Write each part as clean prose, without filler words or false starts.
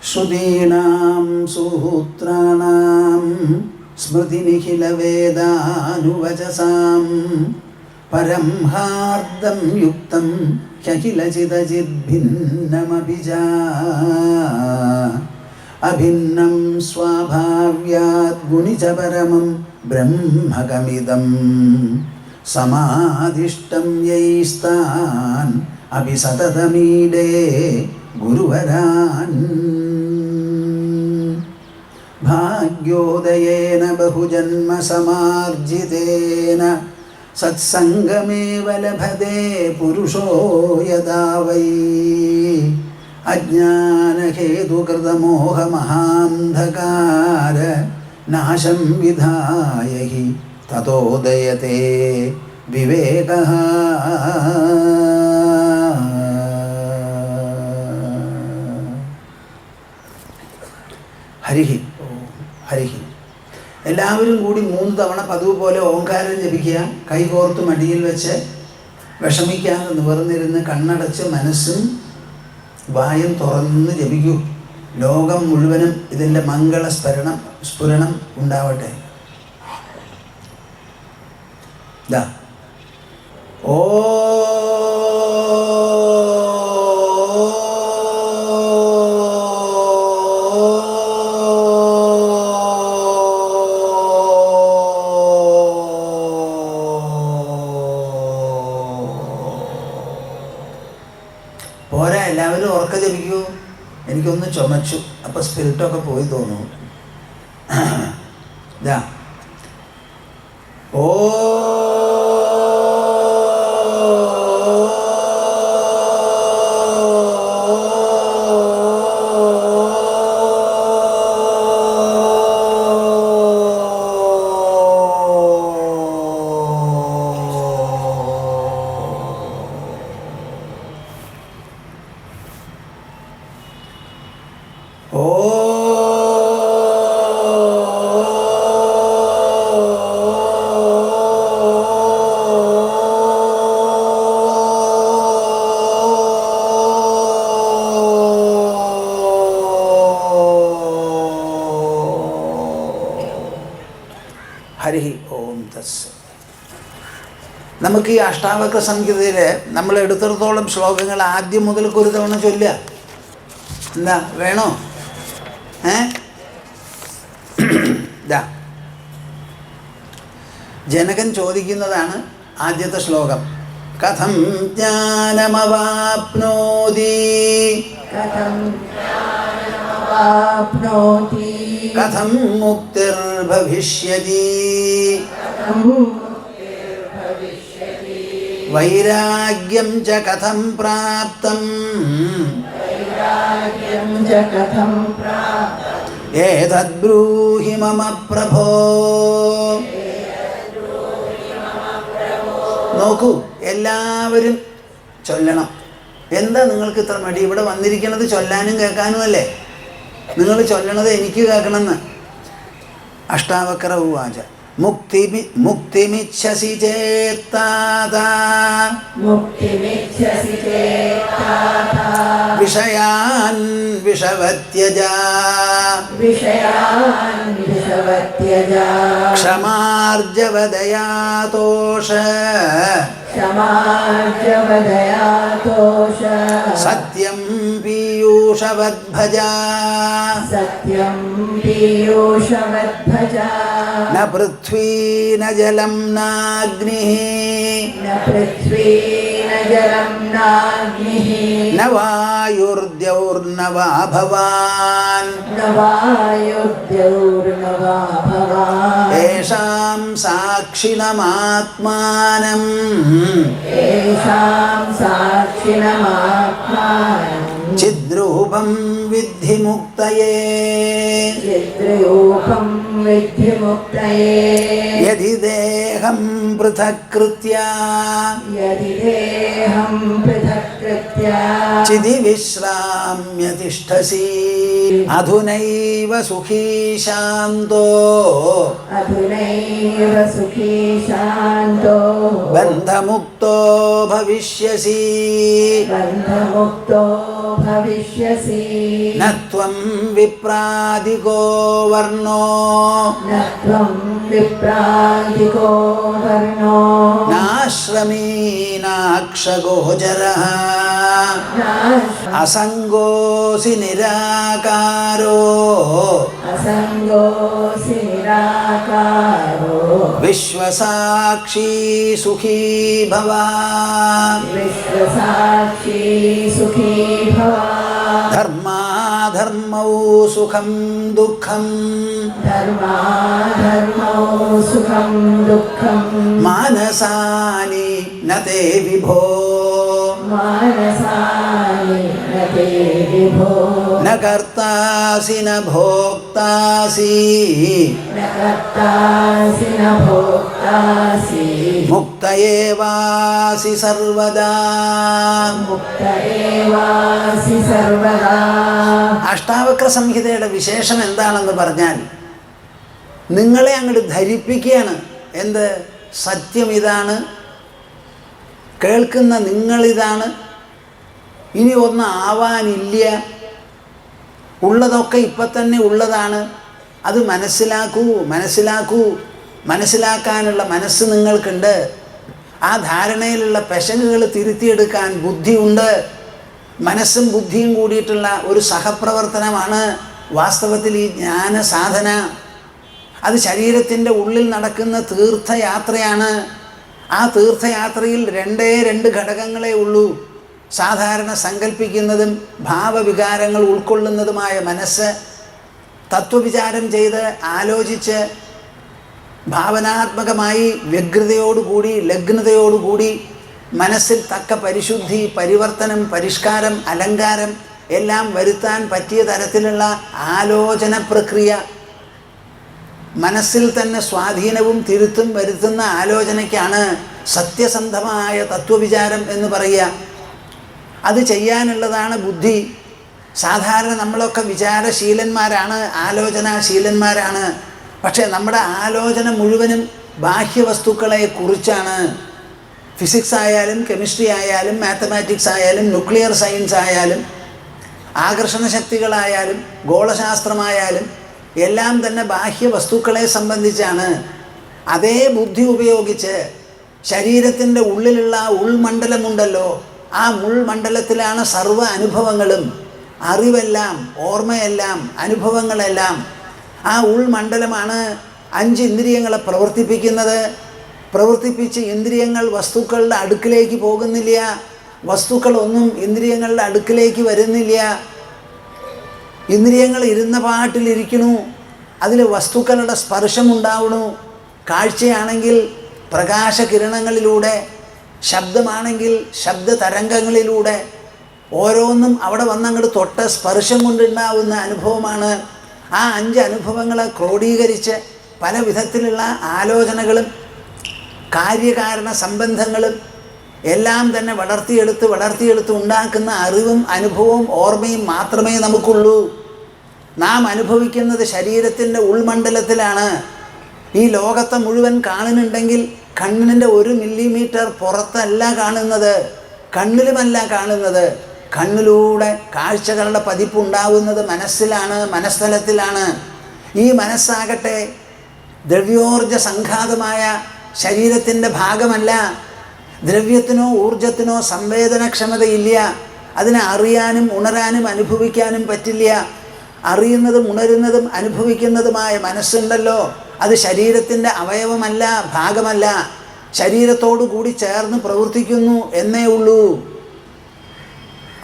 ശ്രുതീനാം സൂത്രാണാം സ്മൃതിനിഖിലവേദാനുവചസാം പരം ഹാർദം യുക്തം ഖിലചിദചിദ്ഭിന്നമപി അഭിന്നം സ്വാഭാവ്യാത് ഗുണിച പരമം ബ്രഹ്മകമിദം സമാധിഷ്ടം യൈസ്താൻ അഭി സതതമീഡേ ഗുരുവരാൻ ഭാഗ്യോദയേന ബഹുജന്മ സമാർജിതേന സത്സംഗമേവ ലഭതേ പുരുഷോ യദാ വൈ അജ്ഞാനഹേതുകൃതമോഹമഹാന്ധകാര നാശം വിധായ ഹി തതോദയത്തെ വിവേകഃ. ഹരിഹി ഹരിഹി. എല്ലാവരും കൂടി 3 തവണ പതിവ് പോലെ ഓംകാരം ജപിക്കുക. കൈകോർത്ത് മടിയിൽ വെച്ച് വിഷമിക്കാതെ നിവർന്നിരുന്ന് കണ്ണടച്ച് മനസ്സും വായും തുറന്ന് ജപിക്കൂ. ലോകം മുഴുവനും ഇതിൻ്റെ മംഗള സ്ഫുരണം ഉണ്ടാവട്ടെ. ഓ പോരാ, എല്ലാവരും ഉറക്ക ജപിക്കൂ. എനിക്കൊന്ന് ചുമച്ചു, അപ്പോൾ സ്പിരിറ്റൊക്കെ പോയി തോന്നുന്നു. ഓ ഹരി ഓം തസ്. നമുക്ക് ഈ അഷ്ടാവക്ര സംഹിതയിൽ നമ്മൾ എടുത്തിടത്തോളം ശ്ലോകങ്ങൾ ആദ്യം മുതൽക്ക് ഒരു തവണ ചൊല്ലുക. എന്താ വേണോ? ജനകൻ ചോദിക്കുന്നതാണ് ആദ്യത്തെ ശ്ലോകം. കഥം ജ്ഞാനമവാപ്നോതി കഥം മുക്തിർഭവിഷ്യതി വൈരാഗ്യം ച കഥം പ്രാപ്തം ഏതദ്ബ്രൂഹി മമ പ്രഭോ. നോക്കൂ, എല്ലാവരും ചൊല്ലണം. എന്താ നിങ്ങൾക്ക് ഇത്ര മടി? ഇവിടെ വന്നിരിക്കുന്നത് ചൊല്ലാനും കേൾക്കാനും അല്ലേ? നിങ്ങൾ ചൊല്ലണത് എനിക്ക് കേൾക്കണമെന്ന്. അഷ്ടാവക്ര ഉവാച മുക്തിമിച്ഛസി ചേത്താതാ വിഷയാൻ വിഷവത്യജ ക്ഷമാർജവദയാതോഷ സത്യം പീയൂഷവദ്ഭജ ന പൃഥ്വീ ന ജലം നാഗ്നിഃ ന വായുർദ്യൗർന വാ ഭവാൻ യേഷാം സാക്ഷിണമാത്മാനം ചിദ്രൂപം വിദ്ധി മുക്തയേ യദി ദേഹം പൃഥകൃത്യ ചിതി വിശ്രാമ്യ തിഷ്ഠസി അധുനൈവ സുഖീ ശാന്തോ ബന്ധമുക്തോ ഭവിഷ്യസി ന ത്വം വിപ്രാദികോ വർണ്ണോ നാശ്രമീനാക്ഷഗോചരഃ അസംഗോസി നിരാകാരോ വിശ്വസാക്ഷി സുഖീ ഭവ ധർമാധർമ്മൗ സുഖം ദുഃഖം മാനസാനി ന തേ വിഭോ ന കർത്താസി ന ഭോക്താസി മുക്ത ഏവാസി സർവദാ. അഷ്ടാവക്ര സംഹിതയുടെ വിശേഷം എന്താണെന്ന് പറഞ്ഞാൽ, നിങ്ങളെ അങ്ങോട്ട് ധരിപ്പിക്കുകയാണ്. എന്ത്? സത്യം ഇതാണ്, കേൾക്കുന്ന നിങ്ങളിതാണ്, ഇനി ഒന്നും ആവാനില്ല, ഉള്ളതൊക്കെ ഇപ്പം തന്നെ ഉള്ളതാണ്, അത് മനസ്സിലാക്കൂ മനസ്സിലാക്കൂ. മനസ്സിലാക്കാനുള്ള മനസ്സ് നിങ്ങൾക്കുണ്ട്. ആ ധാരണയിലുള്ള പെശകുകൾ തിരുത്തിയെടുക്കാൻ ബുദ്ധിയുണ്ട്. മനസ്സും ബുദ്ധിയും കൂടിയിട്ടുള്ള ഒരു സഹപ്രവർത്തനമാണ് വാസ്തവത്തിൽ ഈ ജ്ഞാന സാധന. അത് ശരീരത്തിൻ്റെ ഉള്ളിൽ നടക്കുന്ന തീർത്ഥയാത്രയാണ്. ആ തീർത്ഥയാത്രയിൽ രണ്ട് ഘടകങ്ങളേ ഉള്ളൂ. സാധാരണ സങ്കല്പിക്കുന്നതും ഭാവവികാരങ്ങൾ ഉൾക്കൊള്ളുന്നതുമായ മനസ്സ്, തത്വവിചാരം ചെയ്ത് ആലോചിച്ച് ഭാവനാത്മകമായി വ്യഗ്രതയോടുകൂടി ലഗ്നതയോടുകൂടി മനസ്സിൽ തക്ക പരിശുദ്ധി, പരിവർത്തനം, പരിഷ്കാരം, അലങ്കാരം എല്ലാം വരുത്താൻ പറ്റിയ തരത്തിലുള്ള ആലോചന പ്രക്രിയ, മനസ്സിൽ തന്നെ സ്വാധീനവും തിരുത്തും വരുത്തുന്ന ആലോചനയ്ക്കാണ് സത്യസന്ധമായ തത്വവിചാരം എന്ന് പറയുക. അത് ചെയ്യാനുള്ളതാണ് ബുദ്ധി. സാധാരണ നമ്മളൊക്കെ വിചാരശീലന്മാരാണ്, ആലോചനാശീലന്മാരാണ്. പക്ഷേ നമ്മുടെ ആലോചന മുഴുവനും ബാഹ്യവസ്തുക്കളെ കുറിച്ചാണ്. ഫിസിക്സ് ആയാലും കെമിസ്ട്രി ആയാലും മാത്തമാറ്റിക്സ് ആയാലും ന്യൂക്ലിയർ സയൻസ് ആയാലും ആകർഷണ ശക്തികളായാലും ഗോളശാസ്ത്രമായാലും എല്ലാം തന്നെ ബാഹ്യവസ്തുക്കളെ സംബന്ധിച്ചാണ്. അതേ ബുദ്ധി ഉപയോഗിച്ച് ശരീരത്തിൻ്റെ ഉള്ളിലുള്ള ഉൾമണ്ഡലമുണ്ടല്ലോ, ആ ഉൾമണ്ഡലത്തിലാണ് സർവ്വ അനുഭവങ്ങളും, അറിവെല്ലാം, ഓർമ്മയെല്ലാം, അനുഭവങ്ങളെല്ലാം. ആ ഉൾമണ്ഡലമാണ് 5 ഇന്ദ്രിയങ്ങളെ പ്രവർത്തിപ്പിക്കുന്നത്. പ്രവർത്തിപ്പിച്ച് ഇന്ദ്രിയങ്ങൾ വസ്തുക്കളുടെ അടുക്കിലേക്ക് പോകുന്നില്ല, വസ്തുക്കളൊന്നും ഇന്ദ്രിയങ്ങളുടെ അടുക്കിലേക്ക് വരുന്നില്ല. ഇന്ദ്രിയങ്ങൾ ഇരുന്ന പാട്ടിലിരിക്കണു, അതിൽ വസ്തുക്കളുടെ സ്പർശമുണ്ടാവണു. കാഴ്ചയാണെങ്കിൽ പ്രകാശകിരണങ്ങളിലൂടെ, ശബ്ദമാണെങ്കിൽ ശബ്ദതരംഗങ്ങളിലൂടെ, ഓരോന്നും അവിടെ വന്നങ്ങോട്ട് തൊട്ട് സ്പർശം കൊണ്ടുണ്ടാവുന്ന അനുഭവമാണ്. ആ 5 അനുഭവങ്ങളെ ക്രോഡീകരിച്ച് പല വിധത്തിലുള്ള ആലോചനകളും കാര്യകാരണ സംബന്ധങ്ങളും എല്ലാം തന്നെ വളർത്തിയെടുത്ത് ഉണ്ടാക്കുന്ന അറിവും അനുഭവവും ഓർമ്മയും മാത്രമേ നമുക്കുള്ളൂ. നാം അനുഭവിക്കുന്നത് ശരീരത്തിൻ്റെ ഉൾമണ്ഡലത്തിലാണ്. ഈ ലോകത്തെ മുഴുവൻ കാണുന്നുണ്ടെങ്കിൽ കണ്ണിൻ്റെ 1 മില്ലിമീറ്റർ പുറത്തല്ല കാണുന്നത്, കണ്ണിലുമല്ല കാണുന്നത്. കണ്ണിലൂടെ കാഴ്ചകളുടെ പതിപ്പുണ്ടാവുന്നത് മനസ്സിലാണ്, മനസ്ഥലത്തിലാണ്. ഈ മനസ്സാകട്ടെ ദ്രവ്യോർജ സംഘാതമായ ശരീരത്തിൻ്റെ ഭാഗമല്ല. ദ്രവ്യത്തിനോ ഊർജത്തിനോ സംവേദനക്ഷമതയില്ല. അതിനെ അറിയാനും ഉണരാനും അനുഭവിക്കാനും പറ്റില്ല. അറിയുന്നതും ഉണരുന്നതും അനുഭവിക്കുന്നതുമായ മനസ്സുണ്ടല്ലോ, അത് ശരീരത്തിൻ്റെ അവയവമല്ല, ഭാഗമല്ല. ശരീരത്തോടു കൂടി ചേർന്ന് പ്രവർത്തിക്കുന്നു എന്നേ ഉള്ളൂ.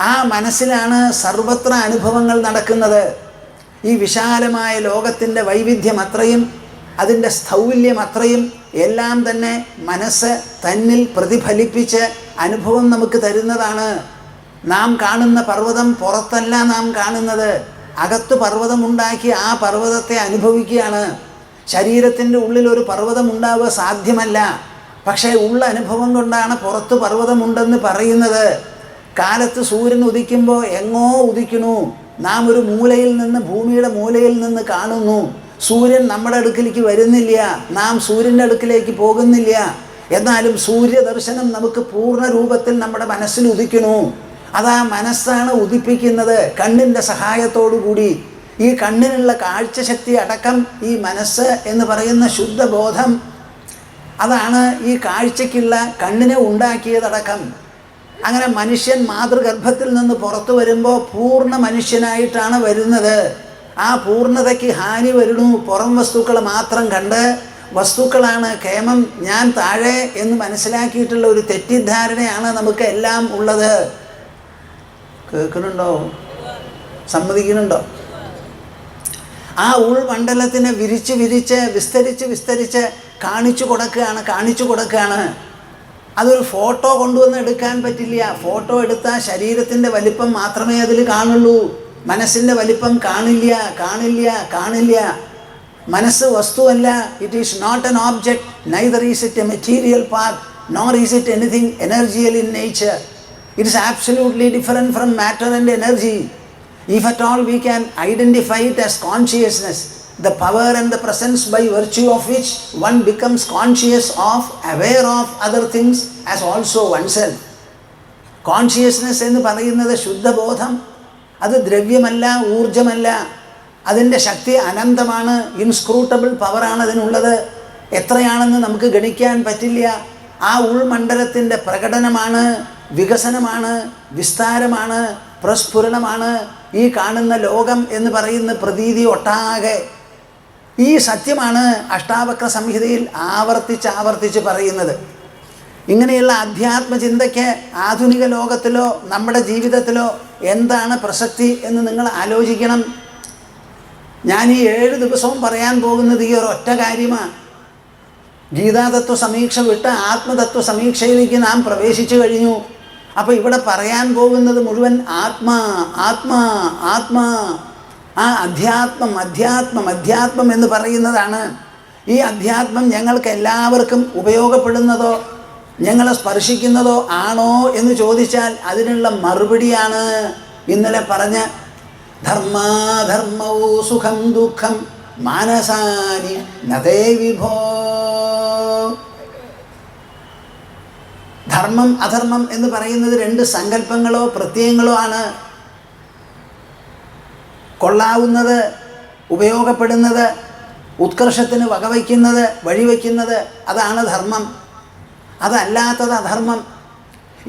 ആ മനസ്സിലാണ് സർവത്ര അനുഭവങ്ങൾ നടക്കുന്നത്. ഈ വിശാലമായ ലോകത്തിൻ്റെ വൈവിധ്യം അത്രയും, അതിൻ്റെ സ്ഥൗല്യം അത്രയും എല്ലാം തന്നെ മനസ്സ് തന്നിൽ പ്രതിഫലിപ്പിച്ച് അനുഭവം നമുക്ക് തരുന്നതാണ്. നാം കാണുന്ന പർവ്വതം പുറത്തല്ല നാം കാണുന്നത്, അകത്ത് പർവ്വതമുണ്ടാക്കി ആ പർവ്വതത്തെ അനുഭവിക്കുകയാണ്. ശരീരത്തിൻ്റെ ഉള്ളിൽ ഒരു പർവ്വതം ഉണ്ടാവുക സാധ്യമല്ല. പക്ഷേ ഉള്ള അനുഭവം കൊണ്ടാണ് പുറത്ത് പർവ്വതമുണ്ടെന്ന് പറയുന്നത്. കാലത്ത് സൂര്യൻ ഉദിക്കുമ്പോൾ എങ്ങോ ഉദിക്കണു, നാം ഒരു മൂലയിൽ നിന്ന്, ഭൂമിയുടെ മൂലയിൽ നിന്ന് കാണുന്നു. സൂര്യൻ നമ്മുടെ അടുക്കിലേക്ക് വരുന്നില്ല, നാം സൂര്യൻ്റെ അടുക്കിലേക്ക് പോകുന്നില്ല. എന്നാലും സൂര്യദർശനം നമുക്ക് പൂർണ്ണ രൂപത്തിൽ നമ്മുടെ മനസ്സിൽ ഉദിക്കുന്നു. അതാ മനസ്സാണ് ഉദിപ്പിക്കുന്നത് കണ്ണിൻ്റെ സഹായത്തോടു കൂടി. ഈ കണ്ണിനുള്ള കാഴ്ചശക്തി അടക്കം ഈ മനസ്സ് എന്ന് പറയുന്ന ശുദ്ധബോധം, അതാണ് ഈ കാഴ്ചയ്ക്കുള്ള കണ്ണിനെ ഉണ്ടാക്കിയതടക്കം. അങ്ങനെ മനുഷ്യൻ മാതൃഗർഭത്തിൽ നിന്ന് പുറത്തു വരുമ്പോൾ പൂർണ്ണ മനുഷ്യനായിട്ടാണ് വരുന്നത്. ആ പൂർണ്ണതയ്ക്ക് ഹാനി വരുന്നു. പുറം വസ്തുക്കളെ മാത്രം കണ്ട് വസ്തുക്കളാണ് കേമം, ഞാൻ താഴെ എന്ന് മനസ്സിലാക്കിയിട്ടുള്ള ഒരു തെറ്റിദ്ധാരണയാണ് നമുക്ക് എല്ലാം ഉള്ളത്. കേൾക്കുന്നുണ്ടോ? സമ്മതിക്കുന്നുണ്ടോ? ആ ഉൾമണ്ഡലത്തിനെ വിരിച്ച് വിരിച്ച് വിസ്തരിച്ച് കാണിച്ചു കൊടുക്കുകയാണ്. അതൊരു ഫോട്ടോ കൊണ്ടുവന്ന് എടുക്കാൻ പറ്റില്ല. ഫോട്ടോ എടുത്താൽ ശരീരത്തിൻ്റെ വലിപ്പം മാത്രമേ അതിൽ കാണുള്ളൂ, മനസ്സിൻ്റെ വലിപ്പം കാണില്ല. മനസ്സ് വസ്തുവല്ല. It is not an object, neither is it a material part, nor is it anything energial in nature. It is absolutely different from matter and energy. If at all we can identify it as consciousness, the power and the presence by virtue of which one becomes conscious of, aware of other things as also oneself. Consciousness എന്ന് പറയുന്നത് ശുദ്ധബോധം. അത് ദ്രവ്യമല്ല, ഊർജമല്ല. അതിൻ്റെ ശക്തി അനന്തമാണ്. Inscrutable പവറാണ് അതിനുള്ളത്. എത്രയാണെന്ന് നമുക്ക് ഗണിക്കാൻ പറ്റില്ല. ആ ഉൾമണ്ഡലത്തിൻ്റെ പ്രകടനമാണ്, വികസനമാണ്, വിസ്താരമാണ്, പ്രസ്ഫുരണമാണ് ഈ കാണുന്ന ലോകം എന്ന് പറയുന്ന പ്രതീതി ഒട്ടാകെ. ഈ സത്യമാണ് അഷ്ടാവക്ര സംഹിതയിൽ ആവർത്തിച്ച് പറയുന്നത്. ഇങ്ങനെയുള്ള അധ്യാത്മചിന്തയ്ക്ക് ആധുനിക ലോകത്തിലോ നമ്മുടെ ജീവിതത്തിലോ എന്താണ് പ്രസക്തി എന്ന് നിങ്ങൾ ആലോചിക്കണം. ഞാൻ ഈ 7 ദിവസവും പറയാൻ പോകുന്നത് ഈ ഒരൊറ്റ കാര്യമാണ്. ഗീതാതത്വ സമീക്ഷ വിട്ട് ആത്മതത്വ സമീക്ഷയിലേക്ക് നാം പ്രവേശിച്ചു കഴിഞ്ഞു. അപ്പോൾ ഇവിടെ പറയാൻ പോകുന്നത് മുഴുവൻ ആത്മാ. ആ അധ്യാത്മം എന്ന് പറയുന്നതാണ്. ഈ അധ്യാത്മം ഞങ്ങൾക്ക് എല്ലാവർക്കും ഉപയോഗപ്പെടുന്നതോ ഞങ്ങളെ സ്പർശിക്കുന്നതോ ആണോ എന്ന് ചോദിച്ചാൽ അതിനുള്ള മറുപടിയാണ് ഇന്നലെ പറഞ്ഞ ധർമാധർമ്മൗ സുഖം ദുഃഖം മാനസാനി നതേ വിഭോ. ധർമ്മം അധർമ്മം എന്ന് പറയുന്നത് 2 സങ്കല്പങ്ങളോ പ്രത്യയങ്ങളോ ആണ്. കൊള്ളാവുന്നത്, ഉപയോഗപ്പെടുന്നത്, ഉത്കർഷത്തിന് വകവയ്ക്കുന്നത്, വഴിവയ്ക്കുന്നത്, അതാണ് ധർമ്മം. അതല്ലാത്തത് അധർമ്മം.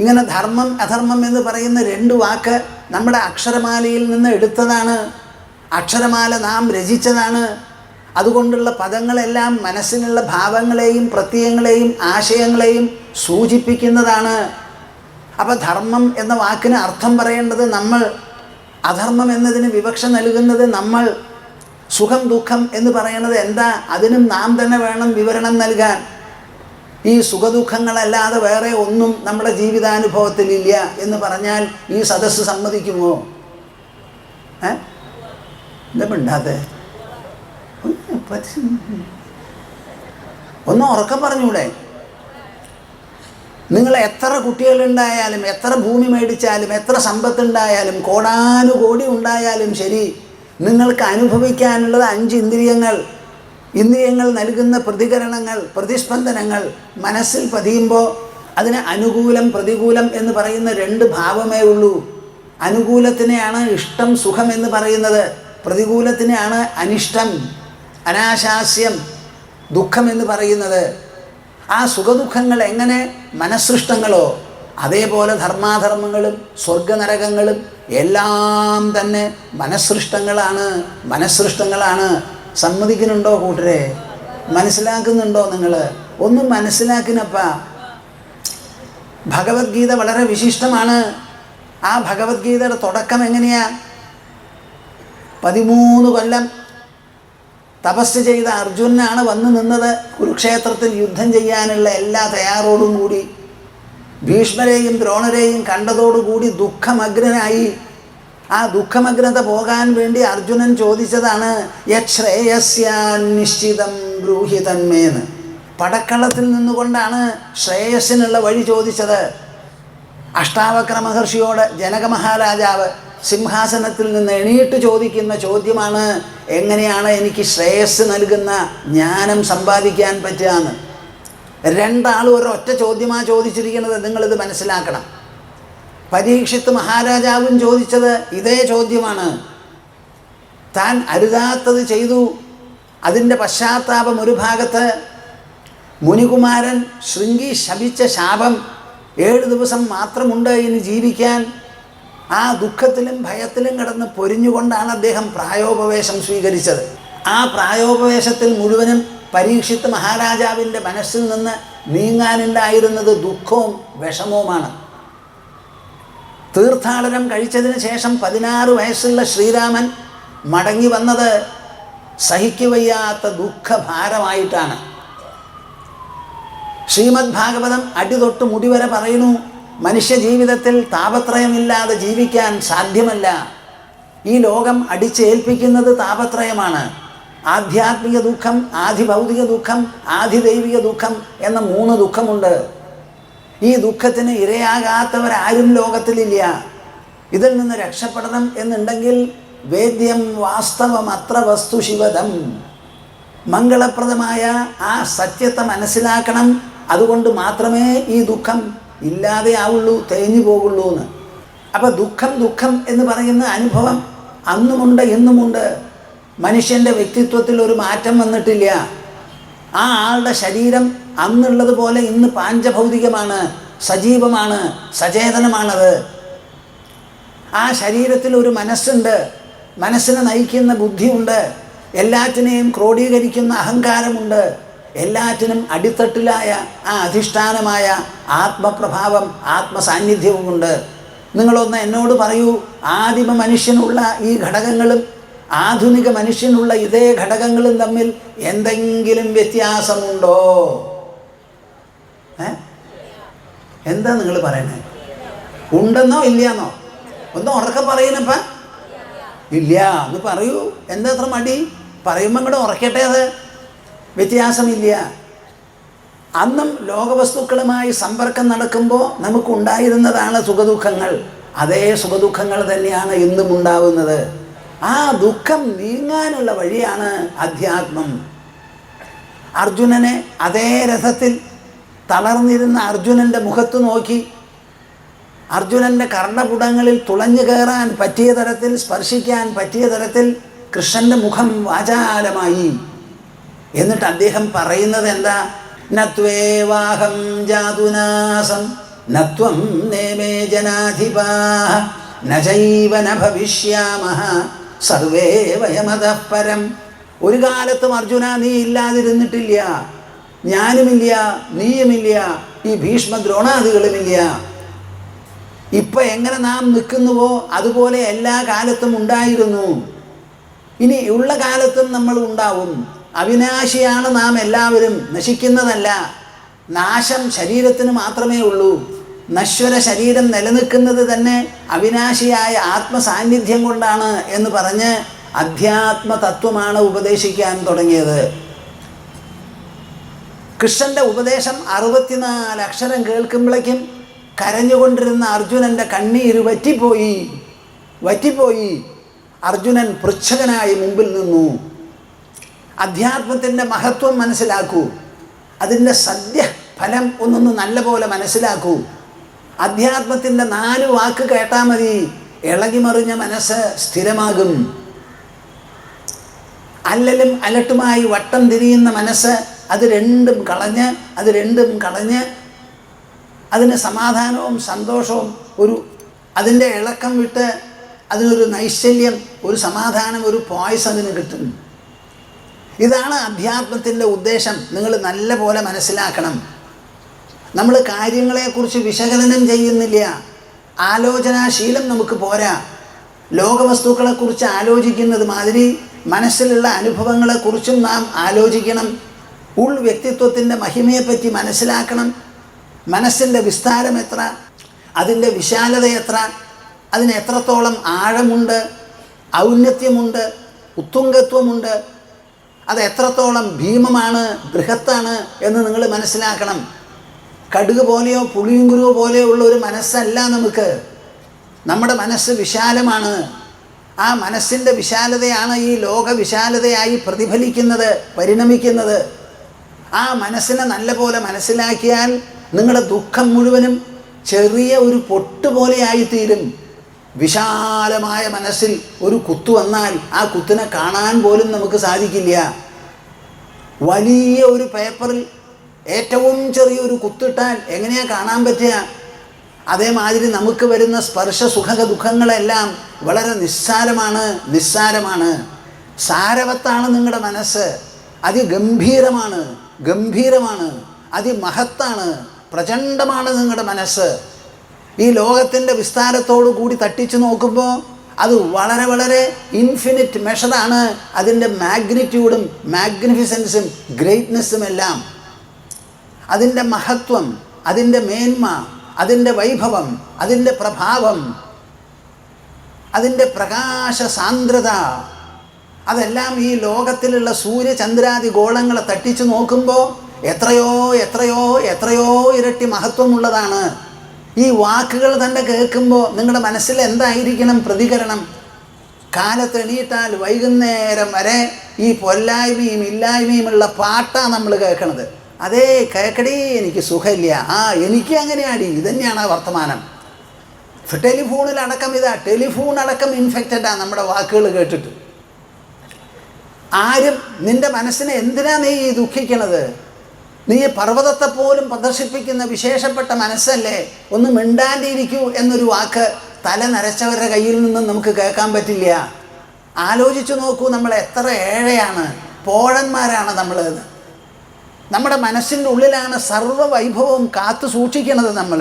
ഇങ്ങനെ ധർമ്മം അധർമ്മം എന്ന് പറയുന്ന 2 വാക്ക് നമ്മുടെ അക്ഷരമാലയിൽ നിന്ന് എടുത്തതാണ്. അക്ഷരമാല നാം രചിച്ചതാണ്. അതുകൊണ്ടുള്ള പദങ്ങളെല്ലാം മനസ്സിലുള്ള ഭാവങ്ങളെയും പ്രത്യയങ്ങളെയും ആശയങ്ങളെയും സൂചിപ്പിക്കുന്നതാണ്. അപ്പോൾ ധർമ്മം എന്ന വാക്കിന് അർത്ഥം പറയേണ്ടത് നമ്മൾ, അധർമ്മം എന്നതിന് വിവക്ഷ നൽകുന്നത് നമ്മൾ. സുഖം ദുഃഖം എന്ന് പറയുന്നത് എന്താ, അതിനും നാം തന്നെ വേണം വിവരണം നൽകാൻ. ഈ സുഖദുഃഖങ്ങളല്ലാതെ വേറെ ഒന്നും നമ്മുടെ ജീവിതാനുഭവത്തിലില്ല എന്ന് പറഞ്ഞാൽ ഈ സദസ്സ് സമ്മതിക്കുമോ? എന്താ മിണ്ടാത്തെ? ഒന്ന് ഉറക്കം പറഞ്ഞൂടെ? നിങ്ങൾ എത്ര കുട്ടികളുണ്ടായാലും, എത്ര ഭൂമി മേടിച്ചാലും, എത്ര സമ്പത്തുണ്ടായാലും, കോടാനുകോടി ഉണ്ടായാലും ശരി, നിങ്ങൾക്ക് അനുഭവിക്കാനുള്ളത് 5 ഇന്ദ്രിയങ്ങൾ. ഇന്ദ്രിയങ്ങൾ നൽകുന്ന പ്രതികരണങ്ങൾ, പ്രതിസ്പന്ദനങ്ങൾ മനസ്സിൽ പതിയുമ്പോൾ അതിന് അനുകൂലം പ്രതികൂലം എന്ന് പറയുന്ന 2 ഭാവമേ ഉള്ളൂ. അനുകൂലത്തിനെയാണ് ഇഷ്ടം സുഖം എന്ന് പറയുന്നത്, പ്രതികൂലത്തിനെയാണ് അനിഷ്ടം അനാശാസ്യം ദുഃഖം എന്ന് പറയുന്നത്. ആ സുഖദുഃഖങ്ങൾ എങ്ങനെ മനഃസൃഷ്ടങ്ങളോ അതേപോലെ ധർമാധർമ്മങ്ങളും സ്വർഗനരകങ്ങളും എല്ലാം തന്നെ മനഃസൃഷ്ടങ്ങളാണ്. സമ്മതിക്കുന്നുണ്ടോ കൂട്ടരെ? മനസ്സിലാക്കുന്നുണ്ടോ നിങ്ങൾ? ഒന്നും മനസ്സിലാക്കിനപ്പ. ഭഗവത്ഗീത വളരെ വിശിഷ്ടമാണ്. ആ ഭഗവത്ഗീതയുടെ തുടക്കം എങ്ങനെയാ? 13 കൊല്ലം തപസ് ചെയ്ത അർജുനാണ് വന്നു നിന്നത് കുരുക്ഷേത്രത്തിൽ യുദ്ധം ചെയ്യാനുള്ള എല്ലാ തയ്യാറോടും കൂടി. ഭീഷ്മരെയും ദ്രോണരെയും കണ്ടതോടുകൂടി ദുഃഖമഗ്നനായി. ആ ദുഃഖമഗ്നത പോകാൻ വേണ്ടി അർജുനൻ ചോദിച്ചതാണ് യശ്രേയസ്യാൻ നിശ്ചിതം ബ്രൂഹി തന്മേന്ന്. പടക്കളത്തിൽ നിന്നുകൊണ്ടാണ് ശ്രേയസ്സിനുള്ള വഴി ചോദിച്ചത്. അഷ്ടാവക്ര മഹർഷിയോട് ജനക മഹാരാജാവ് സിംഹാസനത്തിൽ നിന്ന് എണീറ്റ് ചോദിക്കുന്ന ചോദ്യമാണ്, എങ്ങനെയാണ് എനിക്ക് ശ്രേയസ് നൽകുന്ന ജ്ഞാനം സമ്പാദിക്കാൻ പറ്റുക എന്ന്. രണ്ടാളും ഒരൊറ്റ ചോദ്യമാണ് ചോദിച്ചിരിക്കുന്നത്. നിങ്ങളിത് മനസ്സിലാക്കണം. പരീക്ഷിത്ത് മഹാരാജാവും ചോദിച്ചത് ഇതേ ചോദ്യമാണ്. താൻ അരുതാത്തത് ചെയ്തു, അതിൻ്റെ പശ്ചാത്താപം ഒരു ഭാഗത്ത്. മുനികുമാരൻ ശൃംഗി ശപിച്ച ശാപം 7 ദിവസം മാത്രമുണ്ട് ഇനി ജീവിക്കാൻ. ആ ദുഃഖത്തിലും ഭയത്തിലും കിടന്ന് പൊരിഞ്ഞുകൊണ്ടാണ് അദ്ദേഹം പ്രായോപവേശം സ്വീകരിച്ചത്. ആ പ്രായോപവേശത്തിൽ മുഴുവനും പരീക്ഷിത്ത് മഹാരാജാവിൻ്റെ മനസ്സിൽ നിന്ന് നീങ്ങാനുണ്ടായിരുന്നത് ദുഃഖവും വിഷമവുമാണ്. തീർത്ഥാടനം കഴിച്ചതിന് ശേഷം 16 വയസ്സുള്ള ശ്രീരാമൻ മടങ്ങി വന്നത് സഹിക്കുവയ്യാത്ത ദുഃഖഭാരമായിട്ടാണ്. ശ്രീമദ് ഭാഗവതം അടിതൊട്ട് മുടിവരെ പറയുന്നു, മനുഷ്യ ജീവിതത്തിൽ താപത്രയമില്ലാതെ ജീവിക്കാൻ സാധ്യമല്ല. ഈ ലോകം അടിച്ചേൽപ്പിക്കുന്നത് താപത്രയമാണ്. ആധ്യാത്മിക ദുഃഖം, ആധിഭൗതിക ദുഃഖം, ആധിദൈവിക ദുഃഖം എന്ന 3 ദുഃഖമുണ്ട്. ഈ ദുഃഖത്തിന് ഇരയാകാത്തവരാരും ലോകത്തിലില്ല. ഇതിൽ നിന്ന് രക്ഷപ്പെടണം എന്നുണ്ടെങ്കിൽ വേദ്യം വാസ്തവമത്ര വസ്തു ശിവദം, മംഗളപ്രദമായ ആ സത്യത്തെ മനസ്സിലാക്കണം. അതുകൊണ്ട് മാത്രമേ ഈ ദുഃഖം ഇല്ലാതെ ആവുള്ളൂ, തേഞ്ഞു പോകുള്ളൂ എന്ന്. അപ്പം ദുഃഖം എന്ന് പറയുന്ന അനുഭവം അന്നുമുണ്ട് ഇന്നുമുണ്ട്. മനുഷ്യൻ്റെ വ്യക്തിത്വത്തിൽ ഒരു മാറ്റം വന്നിട്ടില്ല. ആ ആളുടെ ശരീരം അന്നുള്ളതുപോലെ ഇന്ന് പാഞ്ചഭൗതികമാണ്, സജീവമാണ്, സചേതനമാണത്. ആ ശരീരത്തിൽ ഒരു മനസ്സുണ്ട്, മനസ്സിനെ നയിക്കുന്ന ബുദ്ധിയുണ്ട്, എല്ലാറ്റിനെയും ക്രോഡീകരിക്കുന്ന അഹങ്കാരമുണ്ട്, എല്ലാറ്റിനും അടിത്തട്ടിലായ ആ അധിഷ്ഠാനമായ ആത്മപ്രഭാവം, ആത്മസാന്നിധ്യവുമുണ്ട്. നിങ്ങളൊന്ന് എന്നോട് പറയൂ, ആദിമ മനുഷ്യനുള്ള ഈ ഘടകങ്ങളും ആധുനിക മനുഷ്യനുള്ള ഇതേ ഘടകങ്ങളും തമ്മിൽ എന്തെങ്കിലും വ്യത്യാസമുണ്ടോ? എന്താ നിങ്ങൾ പറയണേ? ഉണ്ടെന്നോ ഇല്ലയെന്നോ? ഒന്നും ഉറക്കെ പറയുന്നപ്പ ഇല്ല എന്ന് പറയൂ. എന്താ അത്ര മടി? പറയുമ്പോൾ ഇങ്ങോട്ട് ഉറക്കട്ടെ. അത് വ്യത്യാസമില്ല. അന്നും ലോകവസ്തുക്കളുമായി സമ്പർക്കം നടക്കുമ്പോൾ നമുക്കുണ്ടായിരുന്നതാണ് സുഖദുഃഖങ്ങൾ. അതേ സുഖദുഃഖങ്ങൾ തന്നെയാണ് ഇന്നും ഉണ്ടാവുന്നത്. ആ ദുഃഖം നീങ്ങാനുള്ള വഴിയാണ് അധ്യാത്മം. അർജുനനെ അതേ രഥത്തിൽ തളർന്നിരുന്ന അർജുനൻ്റെ മുഖത്ത് നോക്കി അർജുനൻ്റെ കർണപുടങ്ങളിൽ തുളഞ്ഞു കയറാൻ പറ്റിയ തരത്തിൽ, സ്പർശിക്കാൻ പറ്റിയ തരത്തിൽ കൃഷ്ണൻ്റെ മുഖം വാചാലമായി. എന്നിട്ട് അദ്ദേഹം പറയുന്നത് എന്താ? നത്വേവാഹം ജാതുനാസം നത്വം നേമേ ജനാധിപാഃ നചൈവ ന ഭവിഷ്യാമഃ സർവേ വയമതഃ പരം. ഒരു കാലത്തും അർജുന നീ ഇല്ലാതിരുന്നിട്ടില്ല, ഞാനുമില്ല, നീയുമില്ല, ഈ ഭീഷ്മദ്രോണാദികളുമില്ല. ഇപ്പം എങ്ങനെ നാം നിൽക്കുന്നുവോ അതുപോലെ എല്ലാ കാലത്തും ഉണ്ടായിരുന്നു. ഇനി ഉള്ള കാലത്തും നമ്മൾ ഉണ്ടാവും. അവിനാശിയാണ് നാം എല്ലാവരും, നശിക്കുന്നതല്ല. നാശം ശരീരത്തിന് മാത്രമേ ഉള്ളൂ. നശ്വര ശരീരം നിലനിൽക്കുന്നത് തന്നെ അവിനാശിയായ ആത്മസാന്നിധ്യം കൊണ്ടാണ് എന്ന് പറഞ്ഞ് അധ്യാത്മ തത്വമാണ് ഉപദേശിക്കാൻ തുടങ്ങിയത്. കൃഷ്ണൻ്റെ ഉപദേശം 64 അക്ഷരം കേൾക്കുമ്പോഴേക്കും കരഞ്ഞുകൊണ്ടിരുന്ന അർജുനൻ്റെ കണ്ണീര് വറ്റിപ്പോയി. അർജുനൻ പൃച്ഛകനായി മുമ്പിൽ നിന്നു. അധ്യാത്മത്തിൻ്റെ മഹത്വം മനസ്സിലാക്കൂ. അതിൻ്റെ സദ്യഫലം ഒന്നൊന്ന് നല്ലപോലെ മനസ്സിലാക്കൂ. അധ്യാത്മത്തിൻ്റെ 4 വാക്ക് കേട്ടാൽ മതി, ഇളകിമറിഞ്ഞ മനസ്സ് സ്ഥിരമാകും. അല്ലലും അലട്ടുമായി വട്ടം തിരിയുന്ന മനസ്സ് അത് രണ്ടും കളഞ്ഞ് അതിന് സമാധാനവും സന്തോഷവും അതിൻ്റെ ഇളക്കം വിട്ട് അതിനൊരു നൈശ്ചല്യം, ഒരു സമാധാനം, ഒരു പോയ്സ് അതിന് കിട്ടും. ഇതാണ് അധ്യാത്മത്തിൻ്റെ ഉദ്ദേശം. നിങ്ങൾ നല്ല പോലെ മനസ്സിലാക്കണം. നമ്മൾ കാര്യങ്ങളെക്കുറിച്ച് വിശകലനം ചെയ്യുന്നില്ല. ആലോചനാശീലം നമുക്ക് പോരാ. ലോകവസ്തുക്കളെക്കുറിച്ച് ആലോചിക്കുന്നത് മാതിരി മനസ്സിലുള്ള അനുഭവങ്ങളെക്കുറിച്ചും നാം ആലോചിക്കണം. ഉൾ വ്യക്തിത്വത്തിൻ്റെ മഹിമയെപ്പറ്റി മനസ്സിലാക്കണം. മനസ്സിൻ്റെ വിസ്താരം എത്ര, അതിൻ്റെ വിശാലത എത്ര, അതിന് എത്രത്തോളം ആഴമുണ്ട്, ഔന്നത്യമുണ്ട്, ഉത്തുംഗത്വമുണ്ട്, അത് എത്രത്തോളം ഭീമമാണ്, ബൃഹത്താണ് എന്ന് നിങ്ങൾ മനസ്സിലാക്കണം. കടുക് പോലെയോ പുളിയങ്കുരുവോ പോലെയോ ഉള്ള ഒരു മനസ്സല്ല നമുക്ക്. നമ്മുടെ മനസ്സ് വിശാലമാണ്. ആ മനസ്സിൻ്റെ വിശാലതയാണ് ഈ ലോക വിശാലതയായി പ്രതിഫലിക്കുന്നത്, പരിണമിക്കുന്നത്. ആ മനസ്സിനെ നല്ലപോലെ മനസ്സിലാക്കിയാൽ നിങ്ങളുടെ ദുഃഖം മുഴുവനും ചെറിയ ഒരു പൊട്ടുപോലെയായിത്തീരും. വിശാലമായ മനസ്സിൽ ഒരു കുത്തു വന്നാൽ ആ കുത്തിനെ കാണാൻ പോലും നമുക്ക് സാധിക്കില്ല. വലിയ ഒരു പേപ്പറിൽ ഏറ്റവും ചെറിയൊരു കുത്തിട്ടാൽ എങ്ങനെയാ കാണാൻ പറ്റുക? അതേമാതിരി നമുക്ക് വരുന്ന സ്പർശ സുഖ ദുഃഖങ്ങളെല്ലാം വളരെ നിസ്സാരമാണ്. സാരവത്താണ് നിങ്ങളുടെ മനസ്സ്. അതിഗംഭീരമാണ്, അതിമഹത്താണ്, പ്രചണ്ഡമാണ് നിങ്ങളുടെ മനസ്സ്. ഈ ലോകത്തിൻ്റെ വിസ്താരത്തോടു കൂടി തട്ടിച്ചു നോക്കുമ്പോൾ അത് വളരെ ഇൻഫിനിറ്റ് മെഷറാണ്. അതിൻ്റെ മാഗ്നിറ്റ്യൂഡും മാഗ്നിഫിസൻസും ഗ്രേറ്റ്നെസ്സും എല്ലാം, അതിൻ്റെ മഹത്വം, അതിൻ്റെ മേന്മ, അതിൻ്റെ വൈഭവം, അതിൻ്റെ പ്രഭാവം, അതിൻ്റെ പ്രകാശ സാന്ദ്രത, അതെല്ലാം ഈ ലോകത്തിലുള്ള സൂര്യചന്ദ്രാദി ഗോളങ്ങളെ തട്ടിച്ചു നോക്കുമ്പോൾ എത്രയോ ഇരട്ടി മഹത്വമുള്ളതാണ്. ഈ വാക്കുകൾ തന്നെ കേൾക്കുമ്പോൾ നിങ്ങളുടെ മനസ്സിൽ എന്തായിരിക്കണം പ്രതികരണം? കാലത്തെണീറ്റാൽ വൈകുന്നേരം വരെ ഈ പൊല്ലായ്മയും ഇല്ലായ്മയുമുള്ള പാട്ടാണ് നമ്മൾ കേൾക്കണത്. അതേ കേൾക്കടേ, എനിക്ക് സുഖമില്ല, എനിക്ക് അങ്ങനെയാടി, ഇതന്നെയാണ് വർത്തമാനം. ടെലിഫോണിലടക്കം ടെലിഫോൺ അടക്കം ഇൻഫെക്റ്റഡാണ് നമ്മുടെ വാക്കുകൾ കേട്ടിട്ട്. ആരും നിൻ്റെ മനസ്സിനെ എന്തിനാ നീ ദുഃഖിക്കണത്? നീ പർവ്വതത്തെ പോലും പ്രദർശിപ്പിക്കുന്ന വിശേഷപ്പെട്ട മനസ്സല്ലേ. ഒന്ന് മിണ്ടാണ്ടിരിക്കൂ എന്നൊരു വാക്ക് തല നരച്ചവരുടെ കയ്യിൽ നിന്നും നമുക്ക് കേൾക്കാൻ പറ്റില്ല. ആലോചിച്ചു നോക്കൂ, നമ്മൾ എത്ര ഏഴയാണ്, പോഴന്മാരാണ് നമ്മളെന്ന്. നമ്മുടെ മനസ്സിൻ്റെ ഉള്ളിലാണ് സർവ്വവൈഭവവും കാത്തു സൂക്ഷിക്കുന്നത് നമ്മൾ.